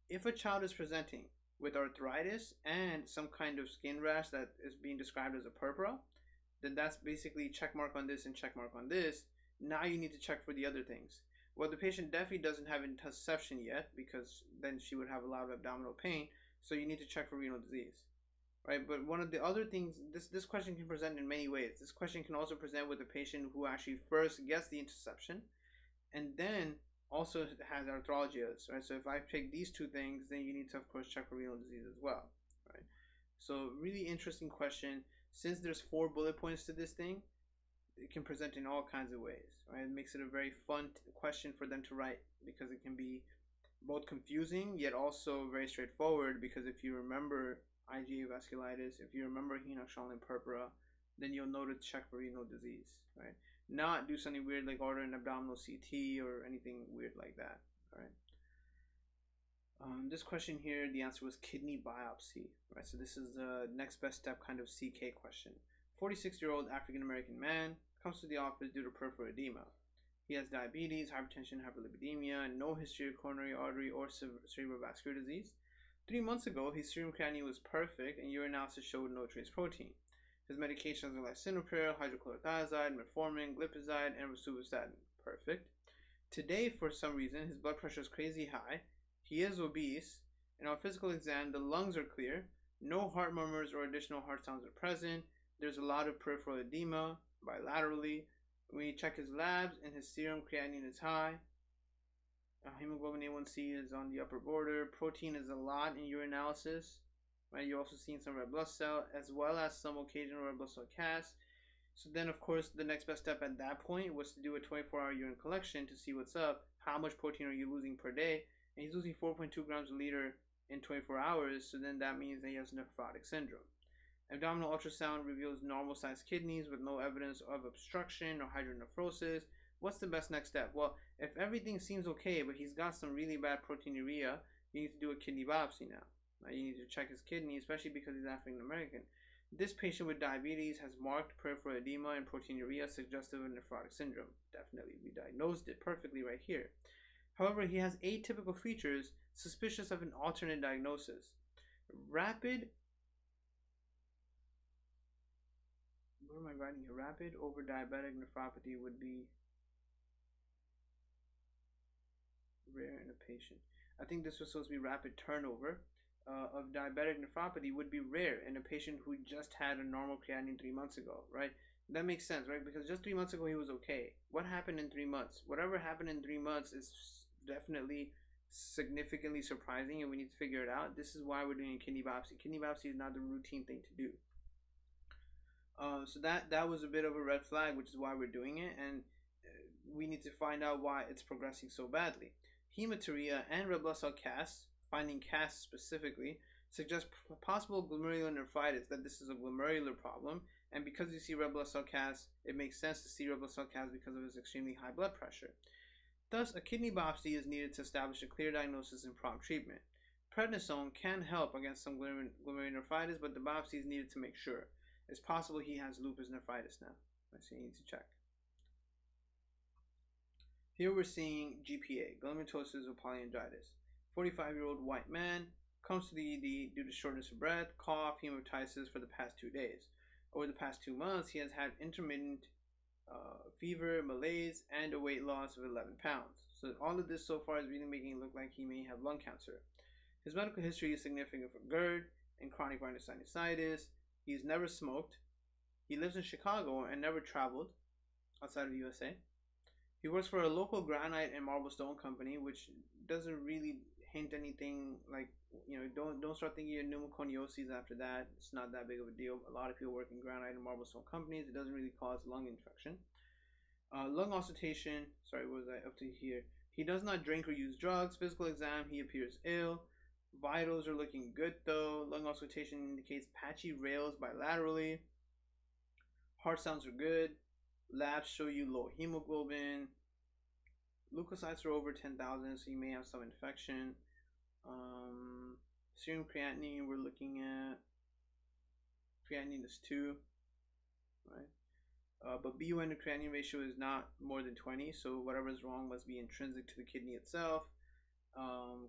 If a child is presenting with arthritis and some kind of skin rash that is being described as a purpura, then that's basically check mark on this and check mark on this. Now you need to check for the other things. Well, the patient definitely doesn't have intussusception yet, because then she would have a lot of abdominal pain, so you need to check for renal disease, right? But one of the other things, this question can present in many ways. This question can also present with a patient who actually first gets the intussusception and then also has arthralgias, right? So if I pick these two things, then you need to, of course, check for renal disease as well, right? So really interesting question. Since there's 4 bullet points to this thing, it can present in all kinds of ways, right? It makes it a very fun question for them to write, because it can be both confusing yet also very straightforward, because if you remember IgA vasculitis, if you remember henoch-Schönlein purpura, then you'll know to check for renal disease, right? Not do something weird like order an abdominal CT or anything weird like that, all right? This question here, the answer was kidney biopsy, right? So this is the next best step kind of CK question. 46-year-old African-American man comes to the office due to peripheral edema. He has diabetes, hypertension, hyperlipidemia, and no history of coronary artery or cerebrovascular disease. 3 months ago, his serum creatinine was perfect and urinalysis showed no trace protein. His medications are lisinopril, hydrochlorothiazide, metformin, glipizide, and rosuvastatin. Perfect. Today, for some reason, his blood pressure is crazy high. He is obese, and on physical exam, the lungs are clear. No heart murmurs or additional heart sounds are present. There's a lot of peripheral edema bilaterally. When you check his labs and his serum creatinine is high. Hemoglobin A1C is on the upper border. Protein is a lot in urinalysis. Right? You're also seeing some red blood cell as well as some occasional red blood cell cast. So then, of course, the next best step at that point was to do a 24-hour urine collection to see what's up. How much protein are you losing per day? And he's losing 4.2 grams a liter in 24 hours. So then that means that he has nephrotic syndrome. Abdominal ultrasound reveals normal sized kidneys with no evidence of obstruction or hydronephrosis. What's the best next step? Well, if everything seems okay, but he's got some really bad proteinuria, you need to do a kidney biopsy now. You need to check his kidney, especially because he's African American. This patient with diabetes has marked peripheral edema and proteinuria suggestive of nephrotic syndrome. Definitely, we diagnosed it perfectly right here. However, he has atypical features suspicious of an alternate diagnosis. Rapid What am I writing here? Rapid over diabetic nephropathy would be rare in a patient. I think this was supposed to be rapid turnover of diabetic nephropathy would be rare in a patient who just had a normal creatinine 3 months ago, right? That makes sense, right? Because just 3 months ago he was okay. What happened in 3 months? Whatever happened in 3 months is definitely significantly surprising, and we need to figure it out. This is why we're doing a kidney biopsy. Kidney biopsy is not the routine thing to do. So that was a bit of a red flag, which is why we're doing it, and we need to find out why it's progressing so badly. Hematuria and red blood cell casts, finding casts specifically, suggest possible glomerular nephritis, that this is a glomerular problem, and because you see red blood cell casts, it makes sense to see red blood cell casts because of his extremely high blood pressure. Thus, a kidney biopsy is needed to establish a clear diagnosis and prompt treatment. Prednisone can help against some glomerular nephritis, but the biopsy is needed to make sure. It's possible he has lupus nephritis now. So you need to check. Here we're seeing GPA, granulomatosis or polyangitis. 45-year-old white man comes to the ED due to shortness of breath, cough, hematitis for the past 2 days. Over the past 2 months, he has had intermittent fever, malaise, and a weight loss of 11 pounds. So all of this so far is really making it look like he may have lung cancer. His medical history is significant for GERD and chronic rhinosinusitis. He's never smoked. He lives in Chicago and never traveled outside of the USA. He works for a local granite and marble stone company, which doesn't really hint anything like, don't start thinking of pneumoconioses after that. It's not that big of a deal. A lot of people work in granite and marble stone companies. It doesn't really cause lung infection. Lung auscultation. Sorry, what was I up to here? He does not drink or use drugs. Physical exam, he appears ill. Vitals are looking good though. Lung auscultation indicates patchy rales bilaterally. Heart sounds are good. Labs show you low hemoglobin. Leukocytes are over 10,000, so you may have some infection. Serum creatinine, we're looking at creatinine is 2, right? But BUN to creatinine ratio is not more than 20, so whatever is wrong must be intrinsic to the kidney itself.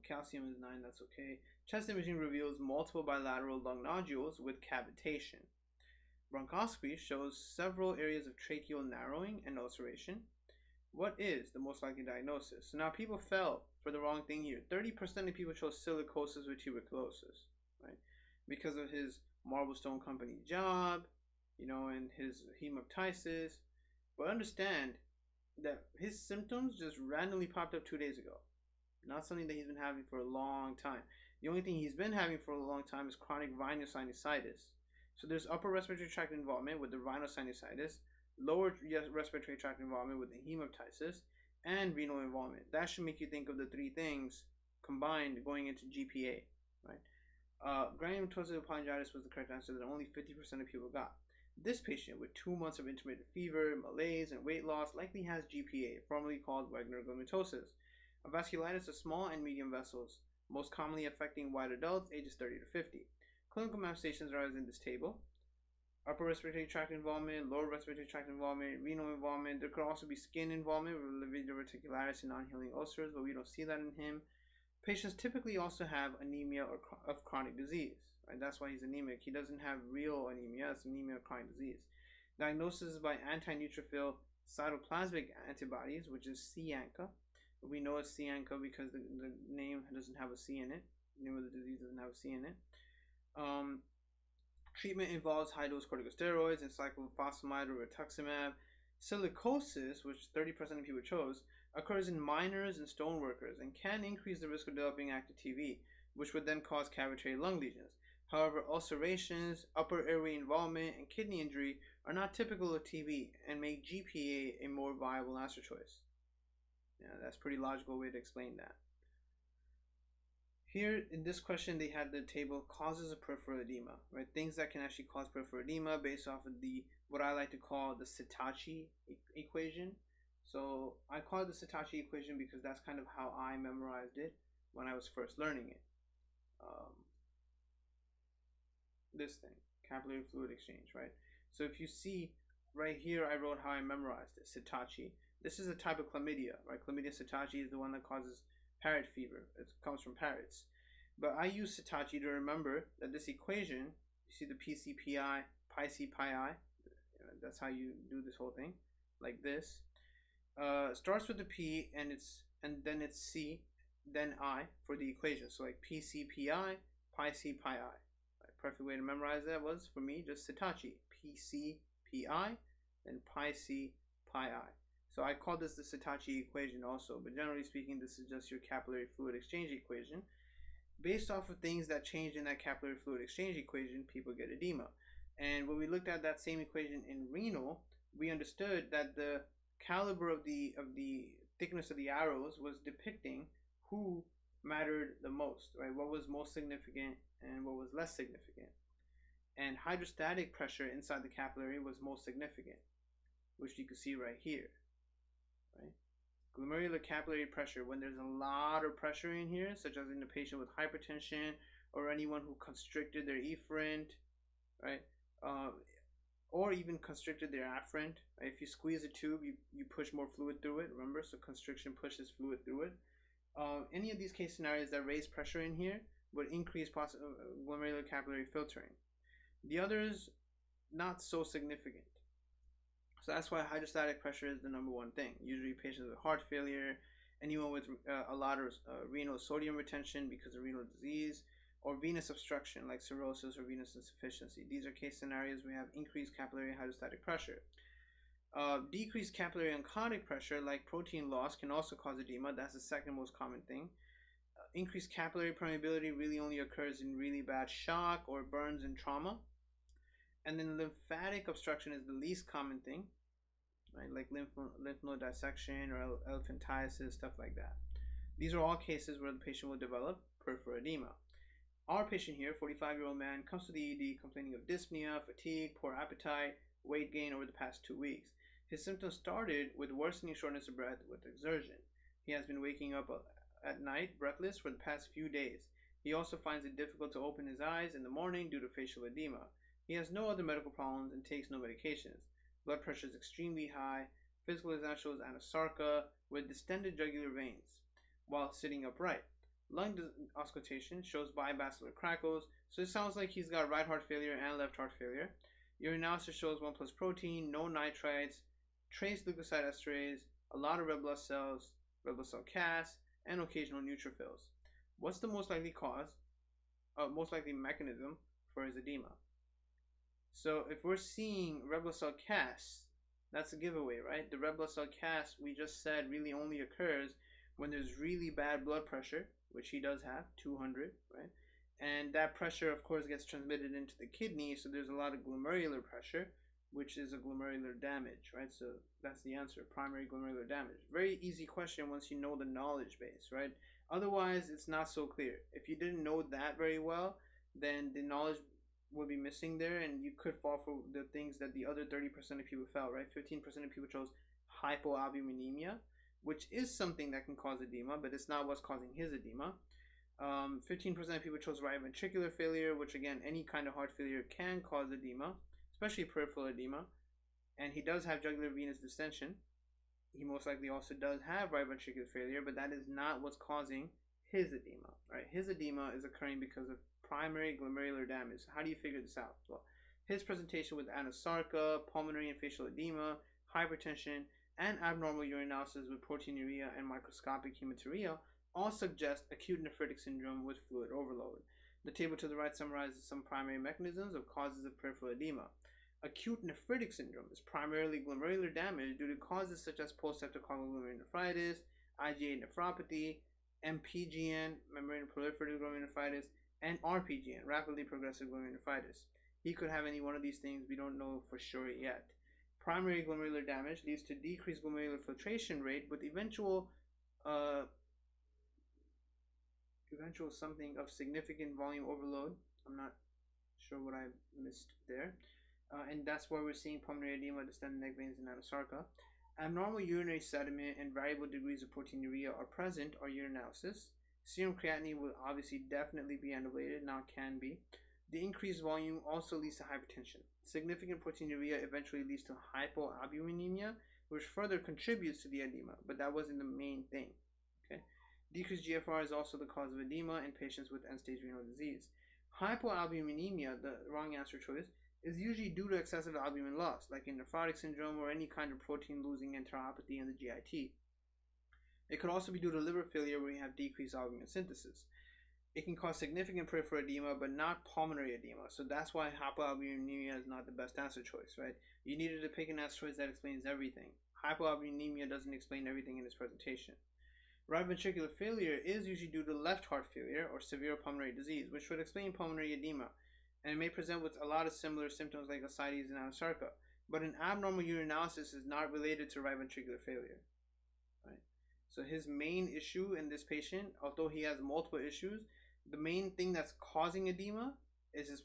Calcium is 9, that's okay. Chest imaging reveals multiple bilateral lung nodules with cavitation. Bronchoscopy shows several areas of tracheal narrowing and ulceration. What is the most likely diagnosis? So now people fell for the wrong thing here. 30% of people chose silicosis with tuberculosis, right? Because of his marble stone company job, and his hemoptysis. But understand that his symptoms just randomly popped up 2 days ago. Not something that he's been having for a long time. The only thing he's been having for a long time is chronic rhinosinusitis. So there's upper respiratory tract involvement with the rhinosinusitis, lower respiratory tract involvement with the hemoptysis, and renal involvement. That should make you think of the 3 things combined going into GPA, right? Granulomatosis of polyangitis was the correct answer that only 50% of people got. This patient with 2 months of intermittent fever, malaise, and weight loss likely has GPA, formerly called glomerular. Vasculitis of small and medium vessels, most commonly affecting white adults ages 30 to 50. Clinical manifestations are as in this table. Upper respiratory tract involvement, lower respiratory tract involvement, renal involvement. There could also be skin involvement with liver reticularis and non-healing ulcers, but we don't see that in him. Patients typically also have anemia of chronic disease, right? That's why he's anemic. He doesn't have real anemia. It's anemia of chronic disease. Diagnosis is by anti-neutrophil cytoplasmic antibodies, which is C-ANCA. We know it's C-ANCA because the name doesn't have a C in it. The name of the disease doesn't have a C in it. Treatment involves high-dose corticosteroids and cyclophosphamide or rituximab. Silicosis, which 30% of people chose, occurs in minors and stone workers and can increase the risk of developing active TB, which would then cause cavitary lung lesions. However, ulcerations, upper airway involvement, and kidney injury are not typical of TB and make GPA a more viable answer choice. Yeah, that's a pretty logical way to explain that. Here in this question, they had the table causes of peripheral edema, right? Things that can actually cause peripheral edema based off of what I like to call the Cetacci equation. So I call it the Cetacci equation because that's kind of how I memorized it when I was first learning it. This thing, capillary fluid exchange, right? So if you see right here, I wrote how I memorized it, Cetacci. This is a type of chlamydia, right? Chlamydia Cetacci is the one that causes parrot fever. It comes from parrots. But I use Cetacci to remember that this equation, you see the PCPI, pi C pi I, that's how you do this whole thing, like this. Starts with the P and then it's C, then I for the equation. So like PCPI, pi C pi I. Right, perfect way to memorize that was for me just Cetacci, PCPI, then pi C pi I. So I call this the Cetacci equation also, but generally speaking, this is just your capillary fluid exchange equation. Based off of things that change in that capillary fluid exchange equation, people get edema. And when we looked at that same equation in renal, we understood that the caliber of the thickness of the arrows was depicting who mattered the most, right? What was most significant and what was less significant. And hydrostatic pressure inside the capillary was most significant, which you can see right here. Right? Glomerular capillary pressure, when there's a lot of pressure in here, such as in a patient with hypertension or anyone who constricted their efferent, right? Or even constricted their afferent. Right? If you squeeze a tube, you push more fluid through it, remember? So constriction pushes fluid through it. Any of these case scenarios that raise pressure in here would increase glomerular capillary filtering. The others, not so significant. So that's why hydrostatic pressure is the #1 thing. Usually patients with heart failure, anyone with a lot of renal sodium retention because of renal disease, or venous obstruction like cirrhosis or venous insufficiency. These are case scenarios where we have increased capillary hydrostatic pressure. Decreased capillary oncotic pressure like protein loss can also cause edema. That's the second most common thing. Increased capillary permeability really only occurs in really bad shock or burns and trauma. And then lymphatic obstruction is the least common thing, right? Like lymph node dissection or elephantiasis, stuff like that. These are all cases where the patient will develop peripheral edema. Our patient here, 45-year-old man, comes to the ED complaining of dyspnea, fatigue, poor appetite, weight gain over the past 2 weeks. His symptoms started with worsening shortness of breath with exertion. He has been waking up at night breathless for the past few days. He also finds it difficult to open his eyes in the morning due to facial edema. He has no other medical problems and takes no medications. Blood pressure is extremely high. Physical exam shows anasarca with distended jugular veins while sitting upright. Lung auscultation shows bivascular crackles, so it sounds like he's got right heart failure and left heart failure. Urinalysis shows 1+ protein, no nitrites, trace leukocyte esterase, a lot of red blood cells, red blood cell cast, and occasional neutrophils. What's the most likely mechanism for his edema? So if we're seeing red blood cell cast, that's a giveaway, right? The red blood cell cast, we just said, really only occurs when there's really bad blood pressure, which he does have, 200, right? And that pressure, of course, gets transmitted into the kidney, so there's a lot of glomerular pressure, which is a glomerular damage, right? So that's the answer, primary glomerular damage. Very easy question once you know the knowledge base, right? Otherwise, it's not so clear. If you didn't know that very well, then the knowledge will be missing there, and you could fall for the things that the other 30% of people fell, right? 15% of people chose hypoalbuminemia, which is something that can cause edema, but it's not what's causing his edema. 15% of people chose right ventricular failure, which again, any kind of heart failure can cause edema, especially peripheral edema. And he does have jugular venous distension. He most likely also does have right ventricular failure, but that is not what's causing his edema, right? His edema is occurring because of primary glomerular damage. So how do you figure this out? Well, his presentation with anasarca, pulmonary and facial edema, hypertension, and abnormal urinalysis with proteinuria and microscopic hematuria all suggest acute nephritic syndrome with fluid overload. The table to the right summarizes some primary mechanisms of causes of peripheral edema. Acute nephritic syndrome is primarily glomerular damage due to causes such as post-septicemic glomerulonephritis, IgA nephropathy, Psgn, membrane proliferative glomerulonephritis, and RPGN, rapidly progressive glomerulonephritis. He could have any one of these things, we don't know for sure yet. Primary glomerular damage leads to decreased glomerular filtration rate with eventual something of significant volume overload. I'm not sure what I missed there. And that's why we're seeing pulmonary edema, distended neck veins, and anasarca. Abnormal urinary sediment and variable degrees of proteinuria are present or urinalysis. Serum creatinine will obviously definitely be elevated, now can be. The increased volume also leads to hypertension. Significant proteinuria eventually leads to hypoalbuminemia, which further contributes to the edema, but that wasn't the main thing. Okay. Decreased GFR is also the cause of edema in patients with end-stage renal disease. Hypoalbuminemia, the wrong answer choice, is usually due to excessive albumin loss, like in nephrotic syndrome or any kind of protein-losing enteropathy in the GIT. It could also be due to liver failure where you have decreased albumin synthesis. It can cause significant peripheral edema, but not pulmonary edema. So that's why hypoalbuminemia is not the best answer choice, right? You needed to pick an answer choice that explains everything. Hypoalbuminemia doesn't explain everything in this presentation. Right ventricular failure is usually due to left heart failure or severe pulmonary disease, which would explain pulmonary edema. And it may present with a lot of similar symptoms like ascites and anasarca. But an abnormal urinalysis is not related to right ventricular failure, right? So his main issue in this patient, although he has multiple issues, the main thing that's causing edema is his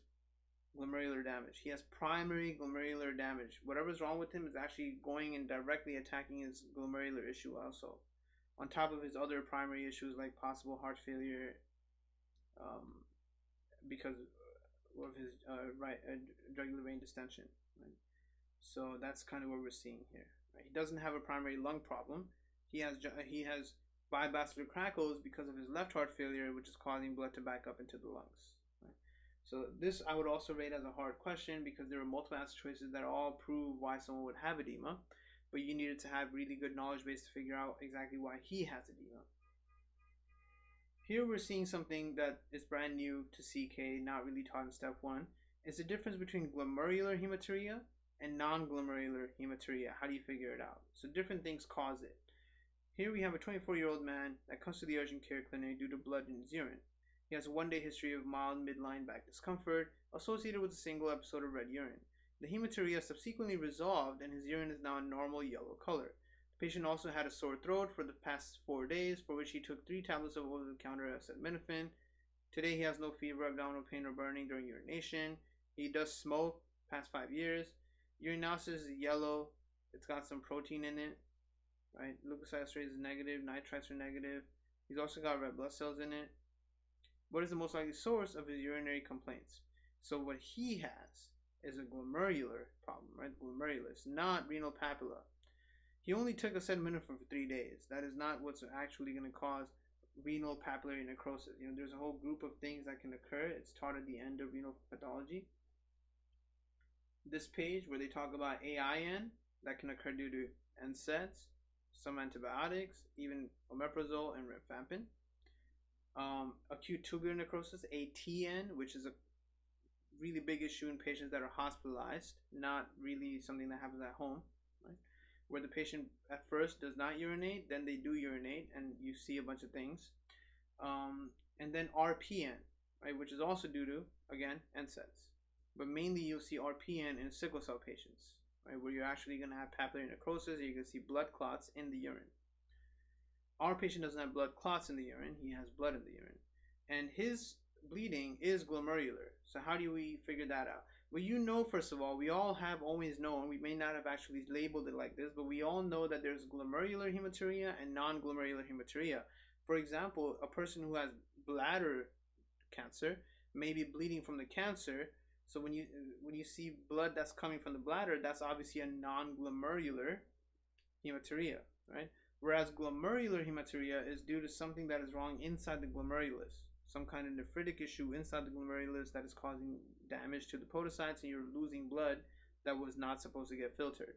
glomerular damage. He has primary glomerular damage. Whatever's wrong with him is actually going and directly attacking his glomerular issue also, on top of his other primary issues like possible heart failure because of his jugular vein distension. Right? So that's kind of what we're seeing here. Right? He doesn't have a primary lung problem. He has bivascular crackles because of his left heart failure, which is causing blood to back up into the lungs. Right? So this I would also rate as a hard question because there are multiple answer choices that all prove why someone would have edema, but you needed to have really good knowledge base to figure out exactly why he has edema. Here we're seeing something that is brand new to CK, not really taught in step 1. It's the difference between glomerular hematuria and non-glomerular hematuria. How do you figure it out? So different things cause it. Here we have a 24-year-old man that comes to the urgent care clinic due to blood in his urine. He has a 1-day history of mild midline back discomfort associated with a single episode of red urine. The hematuria subsequently resolved and his urine is now a normal yellow color. The patient also had a sore throat for the past 4 days, for which he took 3 tablets of over-the-counter acetaminophen. Today he has no fever, abdominal pain, or burning during urination. He does smoke past 5 years. Urinalysis is yellow. It's got some protein in it. Right? Leukocyte rate is negative. Nitrites are negative. He's also got red blood cells in it. What is the most likely source of his urinary complaints? So what he has is a glomerular problem, right? Glomerulus, not renal papilla. He only took acetaminophen for 3 days. That is not what's actually going to cause renal papillary necrosis. There's a whole group of things that can occur. It's taught at the end of renal pathology. This page where they talk about AIN that can occur due to NSAIDs, some antibiotics, even omeprazole and rifampin. Acute tubular necrosis, ATN, which is a really big issue in patients that are hospitalized, not really something that happens at home, right? Where the patient at first does not urinate, then they do urinate, and you see a bunch of things. And then RPN, right, which is also due to, again, NSAIDs. But mainly you'll see RPN in sickle cell patients, right, where you're actually going to have papillary necrosis, or you can see blood clots in the urine. Our patient doesn't have blood clots in the urine, he has blood in the urine. And his bleeding is glomerular. So how do we figure that out? Well, first of all, we all have always known, we may not have actually labeled it like this, but we all know that there's glomerular hematuria and non-glomerular hematuria. For example, a person who has bladder cancer may be bleeding from the cancer. So when you see blood that's coming from the bladder, that's obviously a non-glomerular hematuria, right? Whereas glomerular hematuria is due to something that is wrong inside the glomerulus, some kind of nephritic issue inside the glomerulus that is causing damage to the podocytes, and you're losing blood that was not supposed to get filtered.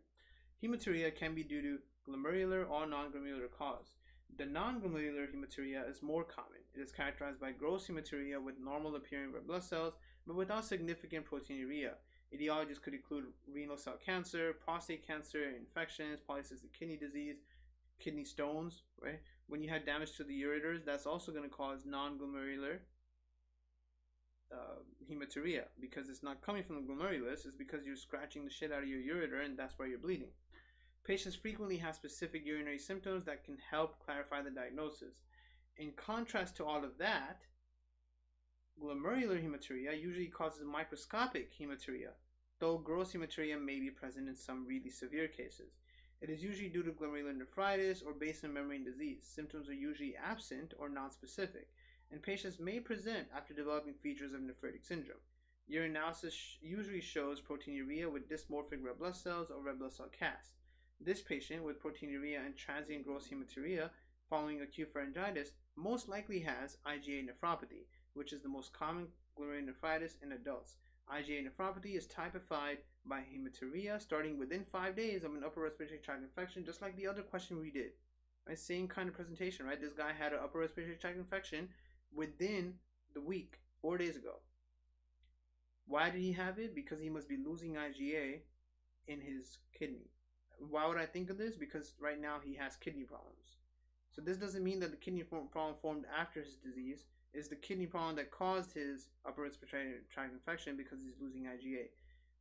Hematuria can be due to glomerular or non-glomerular cause. The non-glomerular hematuria is more common. It is characterized by gross hematuria with normal appearing red blood cells, but without significant proteinuria. Etiologies could include renal cell cancer, prostate cancer, infections, polycystic kidney disease, kidney stones, right? When you have damage to the ureters, that's also going to cause non-glomerular hematuria, because it's not coming from the glomerulus, it's because you're scratching the shit out of your ureter, and that's why you're bleeding. Patients frequently have specific urinary symptoms that can help clarify the diagnosis. In contrast to all of that, glomerular hematuria usually causes microscopic hematuria, though gross hematuria may be present in some really severe cases. It is usually due to glomerular nephritis or basement membrane disease. Symptoms are usually absent or non-specific, and patients may present after developing features of nephritic syndrome. Urinalysis usually shows proteinuria with dysmorphic red blood cells or red blood cell cast. This patient with proteinuria and transient gross hematuria following acute pharyngitis most likely has IgA nephropathy, which is the most common glomerular nephritis in adults. IgA nephropathy is typified by hematuria starting within 5 days of an upper respiratory tract infection, just like the other question we did. Right? Same kind of presentation, right? This guy had an upper respiratory tract infection within the week, 4 days ago. Why did he have it? Because he must be losing IgA in his kidney. Why would I think of this? Because right now he has kidney problems. So this doesn't mean that the kidney problem formed after his disease. It's the kidney problem that caused his upper respiratory tract infection because he's losing IgA.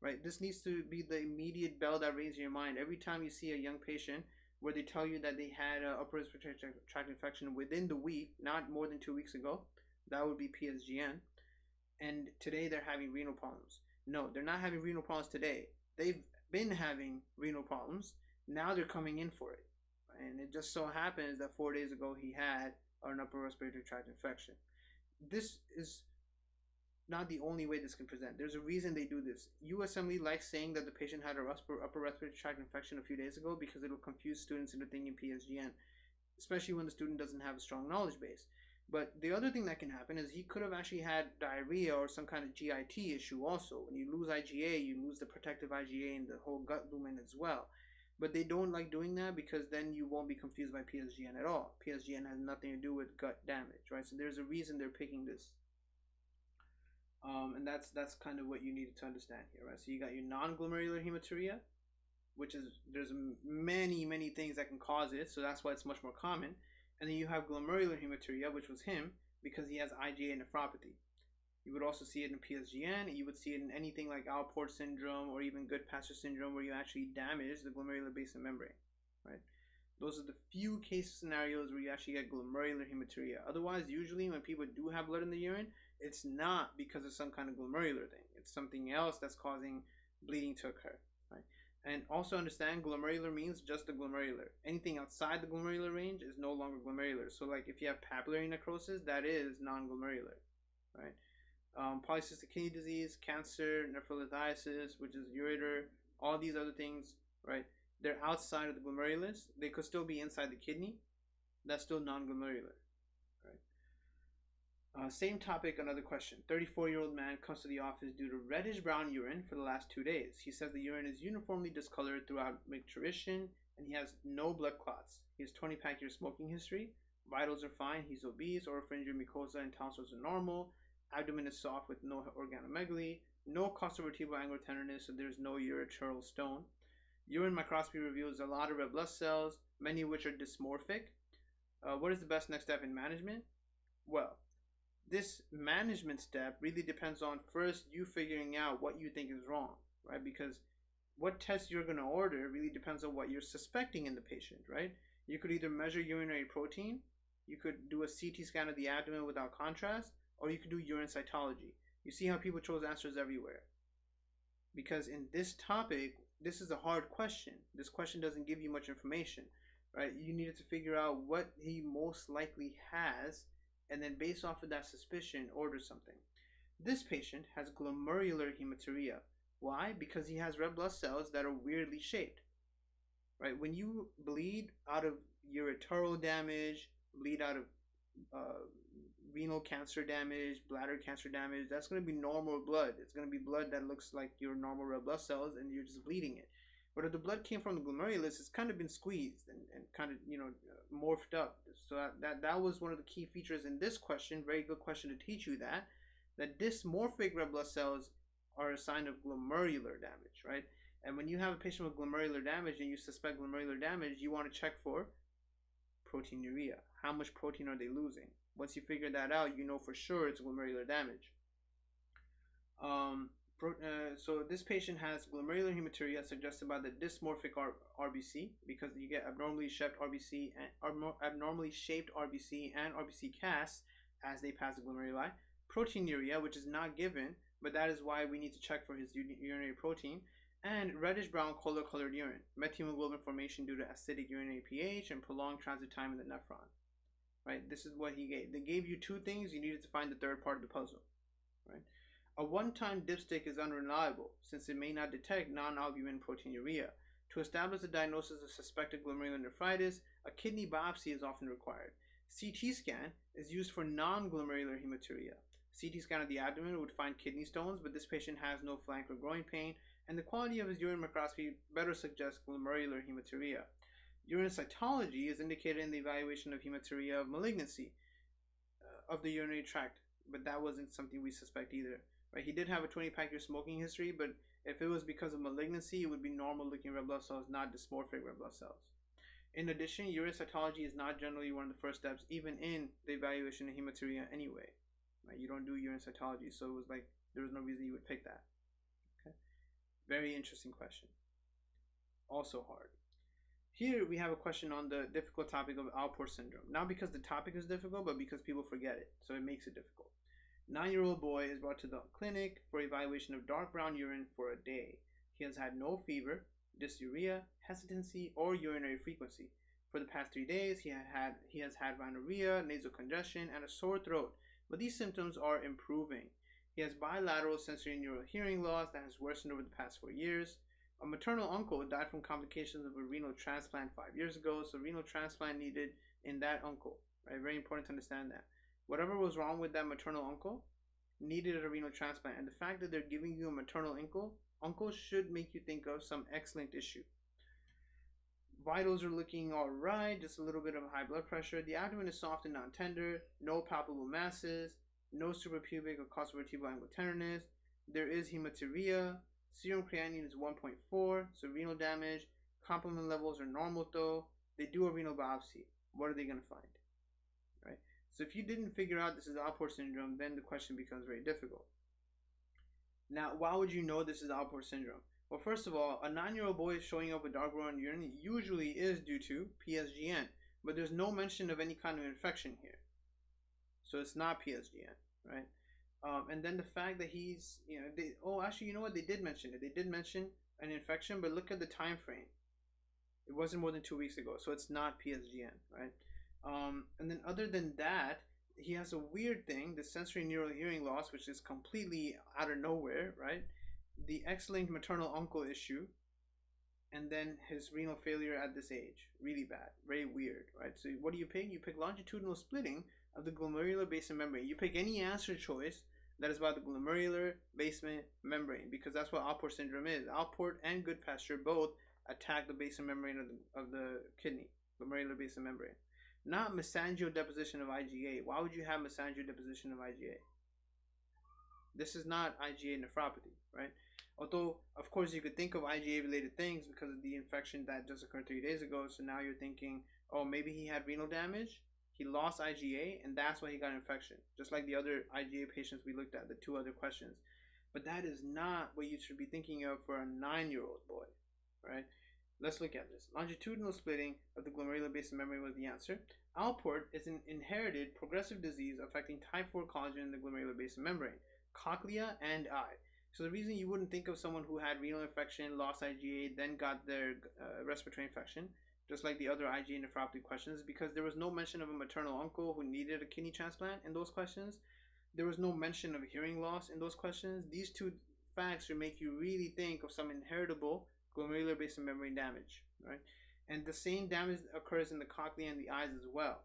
Right? This needs to be the immediate bell that raises your mind. Every time you see a young patient where they tell you that they had an upper respiratory tract infection within the week, not more than 2 weeks ago, that would be Psgn. And today they're having renal problems. No, they're not having renal problems today. They've been having renal problems. Now they're coming in for it. And it just so happens that 4 days ago he had an upper respiratory tract infection. This is not the only way this can present. There's a reason they do this. USMLE likes saying that the patient had an upper respiratory tract infection a few days ago because it'll confuse students into thinking Psgn, especially when the student doesn't have a strong knowledge base. But the other thing that can happen is he could have actually had diarrhea or some kind of GIT issue also. When you lose IgA, you lose the protective IgA in the whole gut lumen as well. But they don't like doing that because then you won't be confused by Psgn at all. Psgn has nothing to do with gut damage, right? So there's a reason they're picking this. And that's kind of what you needed to understand here, right? So you got your non-glomerular hematuria, which is, there's many things that can cause it, so that's why it's much more common. And then you have glomerular hematuria, which was him, because he has IgA nephropathy. You would also see it in Psgn. You would see it in anything like Alport syndrome or even Goodpasture syndrome, where you actually damage the glomerular basement membrane, right? Those are the few case scenarios where you actually get glomerular hematuria. Otherwise, usually when people do have blood in the urine, it's not because of some kind of glomerular thing. It's something else that's causing bleeding to occur, right? And also understand, glomerular means just the glomerular. Anything outside the glomerular range is no longer glomerular. So like if you have papillary necrosis, that is non-glomerular, right? Polycystic kidney disease, cancer, nephrolithiasis, which is ureter, all these other things, right? They're outside of the glomerulus. They could still be inside the kidney. That's still non-glomerular, right? Same topic, another question. 34-year-old man comes to the office due to reddish-brown urine for the last 2 days. He says the urine is uniformly discolored throughout micturition, and he has no blood clots. He has 20-pack year smoking history. Vitals are fine. He's obese. Oropharyngeal mucosa and tonsils are normal. Abdomen is soft with no organomegaly. No costovertebral angular tenderness, so there's no ureteral stone. Urine microscopy reveals a lot of red blood cells, many of which are dysmorphic. What is the best next step in management? Well, this management step really depends on first you figuring out what you think is wrong, right? Because what test you're going to order really depends on what you're suspecting in the patient, right? You could either measure urinary protein, you could do a CT scan of the abdomen without contrast, or you could do urine cytology. You see how people chose answers everywhere. Because in this topic, this is a hard question. This question doesn't give you much information, right? You needed to figure out what he most likely has, and then based off of that suspicion, order something. This patient has glomerular hematuria. Why? Because he has red blood cells that are weirdly shaped, right? When you bleed out of ureteral damage, bleed out of renal cancer damage, bladder cancer damage, that's going to be normal blood. It's going to be blood that looks like your normal red blood cells and you're just bleeding it. But if the blood came from the glomerulus, it's kind of been squeezed and kind of, morphed up. So that was one of the key features in this question. Very good question to teach you that dysmorphic red blood cells are a sign of glomerular damage, right? And when you have a patient with glomerular damage and you suspect glomerular damage, you want to check for proteinuria. How much protein are they losing? Once you figure that out, you know for sure it's glomerular damage. So this patient has glomerular hematuria suggested by the dysmorphic RBC, because you get abnormally shaped RBC and RBC casts as they pass the glomeruli. Proteinuria, which is not given, but that is why we need to check for his urinary protein. And reddish-brown color-colored urine, methemoglobin formation due to acidic urinary pH and prolonged transit time in the nephron. Right, this is what he gave. They gave you two things. You needed to find the third part of the puzzle. Right, a one-time dipstick is unreliable since it may not detect non-albumin proteinuria. To establish the diagnosis of suspected glomerular nephritis, a kidney biopsy is often required. CT scan is used for non-glomerular hematuria. CT scan of the abdomen would find kidney stones, but this patient has no flank or groin pain, and the quality of his urine microscopy better suggests glomerular hematuria. Urine cytology is indicated in the evaluation of hematuria of malignancy of the urinary tract, but that wasn't something we suspect either. Right? He did have a 20-pack year smoking history, but if it was because of malignancy, it would be normal-looking red blood cells, not dysmorphic red blood cells. In addition, urine cytology is not generally one of the first steps, even in the evaluation of hematuria anyway. Right? You don't do urine cytology, so it was like there was no reason you would pick that. Okay? Very interesting question. Also hard. Here we have a question on the difficult topic of Alport syndrome. Not because the topic is difficult, but because people forget it, so it makes it difficult. 9-year-old boy is brought to the clinic for evaluation of dark brown urine for a day. He has had no fever, dysuria, hesitancy, or urinary frequency. For the past 3 days, he has had rhinorrhea, nasal congestion, and a sore throat, but these symptoms are improving. He has bilateral sensorineural hearing loss that has worsened over the past 4 years. A maternal uncle died from complications of a renal transplant 5 years ago, so renal transplant needed in that uncle. Right? Very important to understand that. Whatever was wrong with that maternal uncle needed a renal transplant, and the fact that they're giving you a maternal uncle should make you think of some X-linked issue. Vitals are looking all right, just a little bit of high blood pressure. The abdomen is soft and non-tender, no palpable masses, no suprapubic or costal-vertebral angle tenderness. There is hematuria. Serum creatinine is 1.4, so renal damage. Complement levels are normal though. They do a renal biopsy. What are they going to find? Right? So if you didn't figure out this is Alport syndrome, then the question becomes very difficult. Now, why would you know this is Alport syndrome? Well, first of all, a 9-year-old boy showing up with dark brown urine usually is due to Psgn, but there's no mention of any kind of infection here. So it's not Psgn, right? And then the fact that he's, actually, you know what? They did mention it. They did mention an infection, but look at the time frame. It wasn't more than 2 weeks ago, so it's not Psgn, right? And then other than that, he has a weird thing, the sensory neural hearing loss, which is completely out of nowhere, right? The X-linked maternal uncle issue, and then his renal failure at this age. Really bad, very weird, right? So what do you pick? You pick longitudinal splitting of the glomerular basement membrane. You pick any answer choice that is about the glomerular basement membrane, because that's what Alport syndrome is. Alport and Goodpasture both attack the basement membrane of the kidney, glomerular basement membrane. Not mesangial deposition of IgA. Why would you have mesangial deposition of IgA? This is not IgA nephropathy, right? Although, of course, you could think of IgA-related things because of the infection that just occurred 3 days ago. So now you're thinking, oh, maybe he had renal damage. He lost IgA, and that's why he got an infection. Just like the other IgA patients we looked at, the 2 other questions. But that is not what you should be thinking of for a 9-year-old boy, right? Let's look at this. Longitudinal splitting of the glomerular basement membrane was the answer. Alport is an inherited progressive disease affecting type 4 collagen in the glomerular basement membrane, cochlea, and eye. So the reason you wouldn't think of someone who had renal infection, lost IgA, then got their respiratory infection, just like the other IgA nephropathy questions, is because there was no mention of a maternal uncle who needed a kidney transplant in those questions. There was no mention of hearing loss in those questions. These 2 facts should make you really think of some inheritable glomerular basement membrane damage, right? And the same damage occurs in the cochlea and the eyes as well.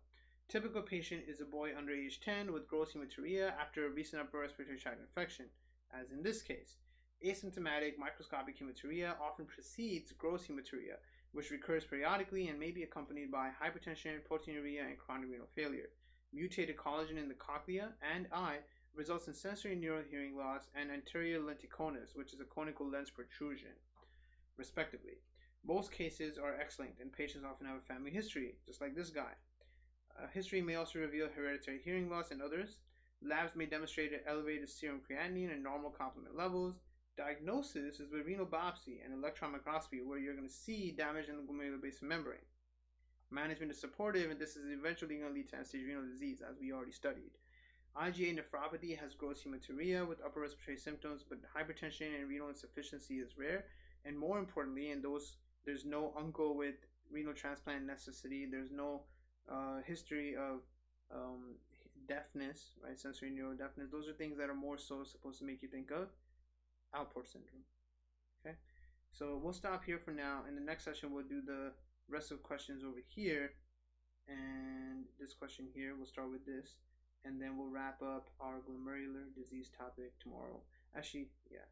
Typical patient is a boy under age 10 with gross hematuria after a recent upper respiratory tract infection, as in this case. Asymptomatic microscopic hematuria often precedes gross hematuria, which recurs periodically and may be accompanied by hypertension, proteinuria, and chronic renal failure. Mutated collagen in the cochlea and eye results in sensory neural hearing loss and anterior lenticonus, which is a conical lens protrusion, respectively. Most cases are X-linked, and patients often have a family history, just like this guy. History may also reveal hereditary hearing loss in others. Labs may demonstrate elevated serum creatinine and normal complement levels. Diagnosis is with renal biopsy and electron microscopy, where you're going to see damage in the glomerular basement membrane. Management is supportive, and this is eventually going to lead to end-stage renal disease, as we already studied. IgA nephropathy has gross hematuria with upper respiratory symptoms, but hypertension and renal insufficiency is rare. And more importantly, in those, there's no uncle with renal transplant necessity. There's no history of deafness, right? Sensory neural deafness. Those are things that are more so supposed to make you think of Alport syndrome. Okay, so we'll stop here for now. In the next session, we'll do the rest of questions over here, and this question here. We'll start with this, and then we'll wrap up our glomerular disease topic tomorrow. Actually, yeah.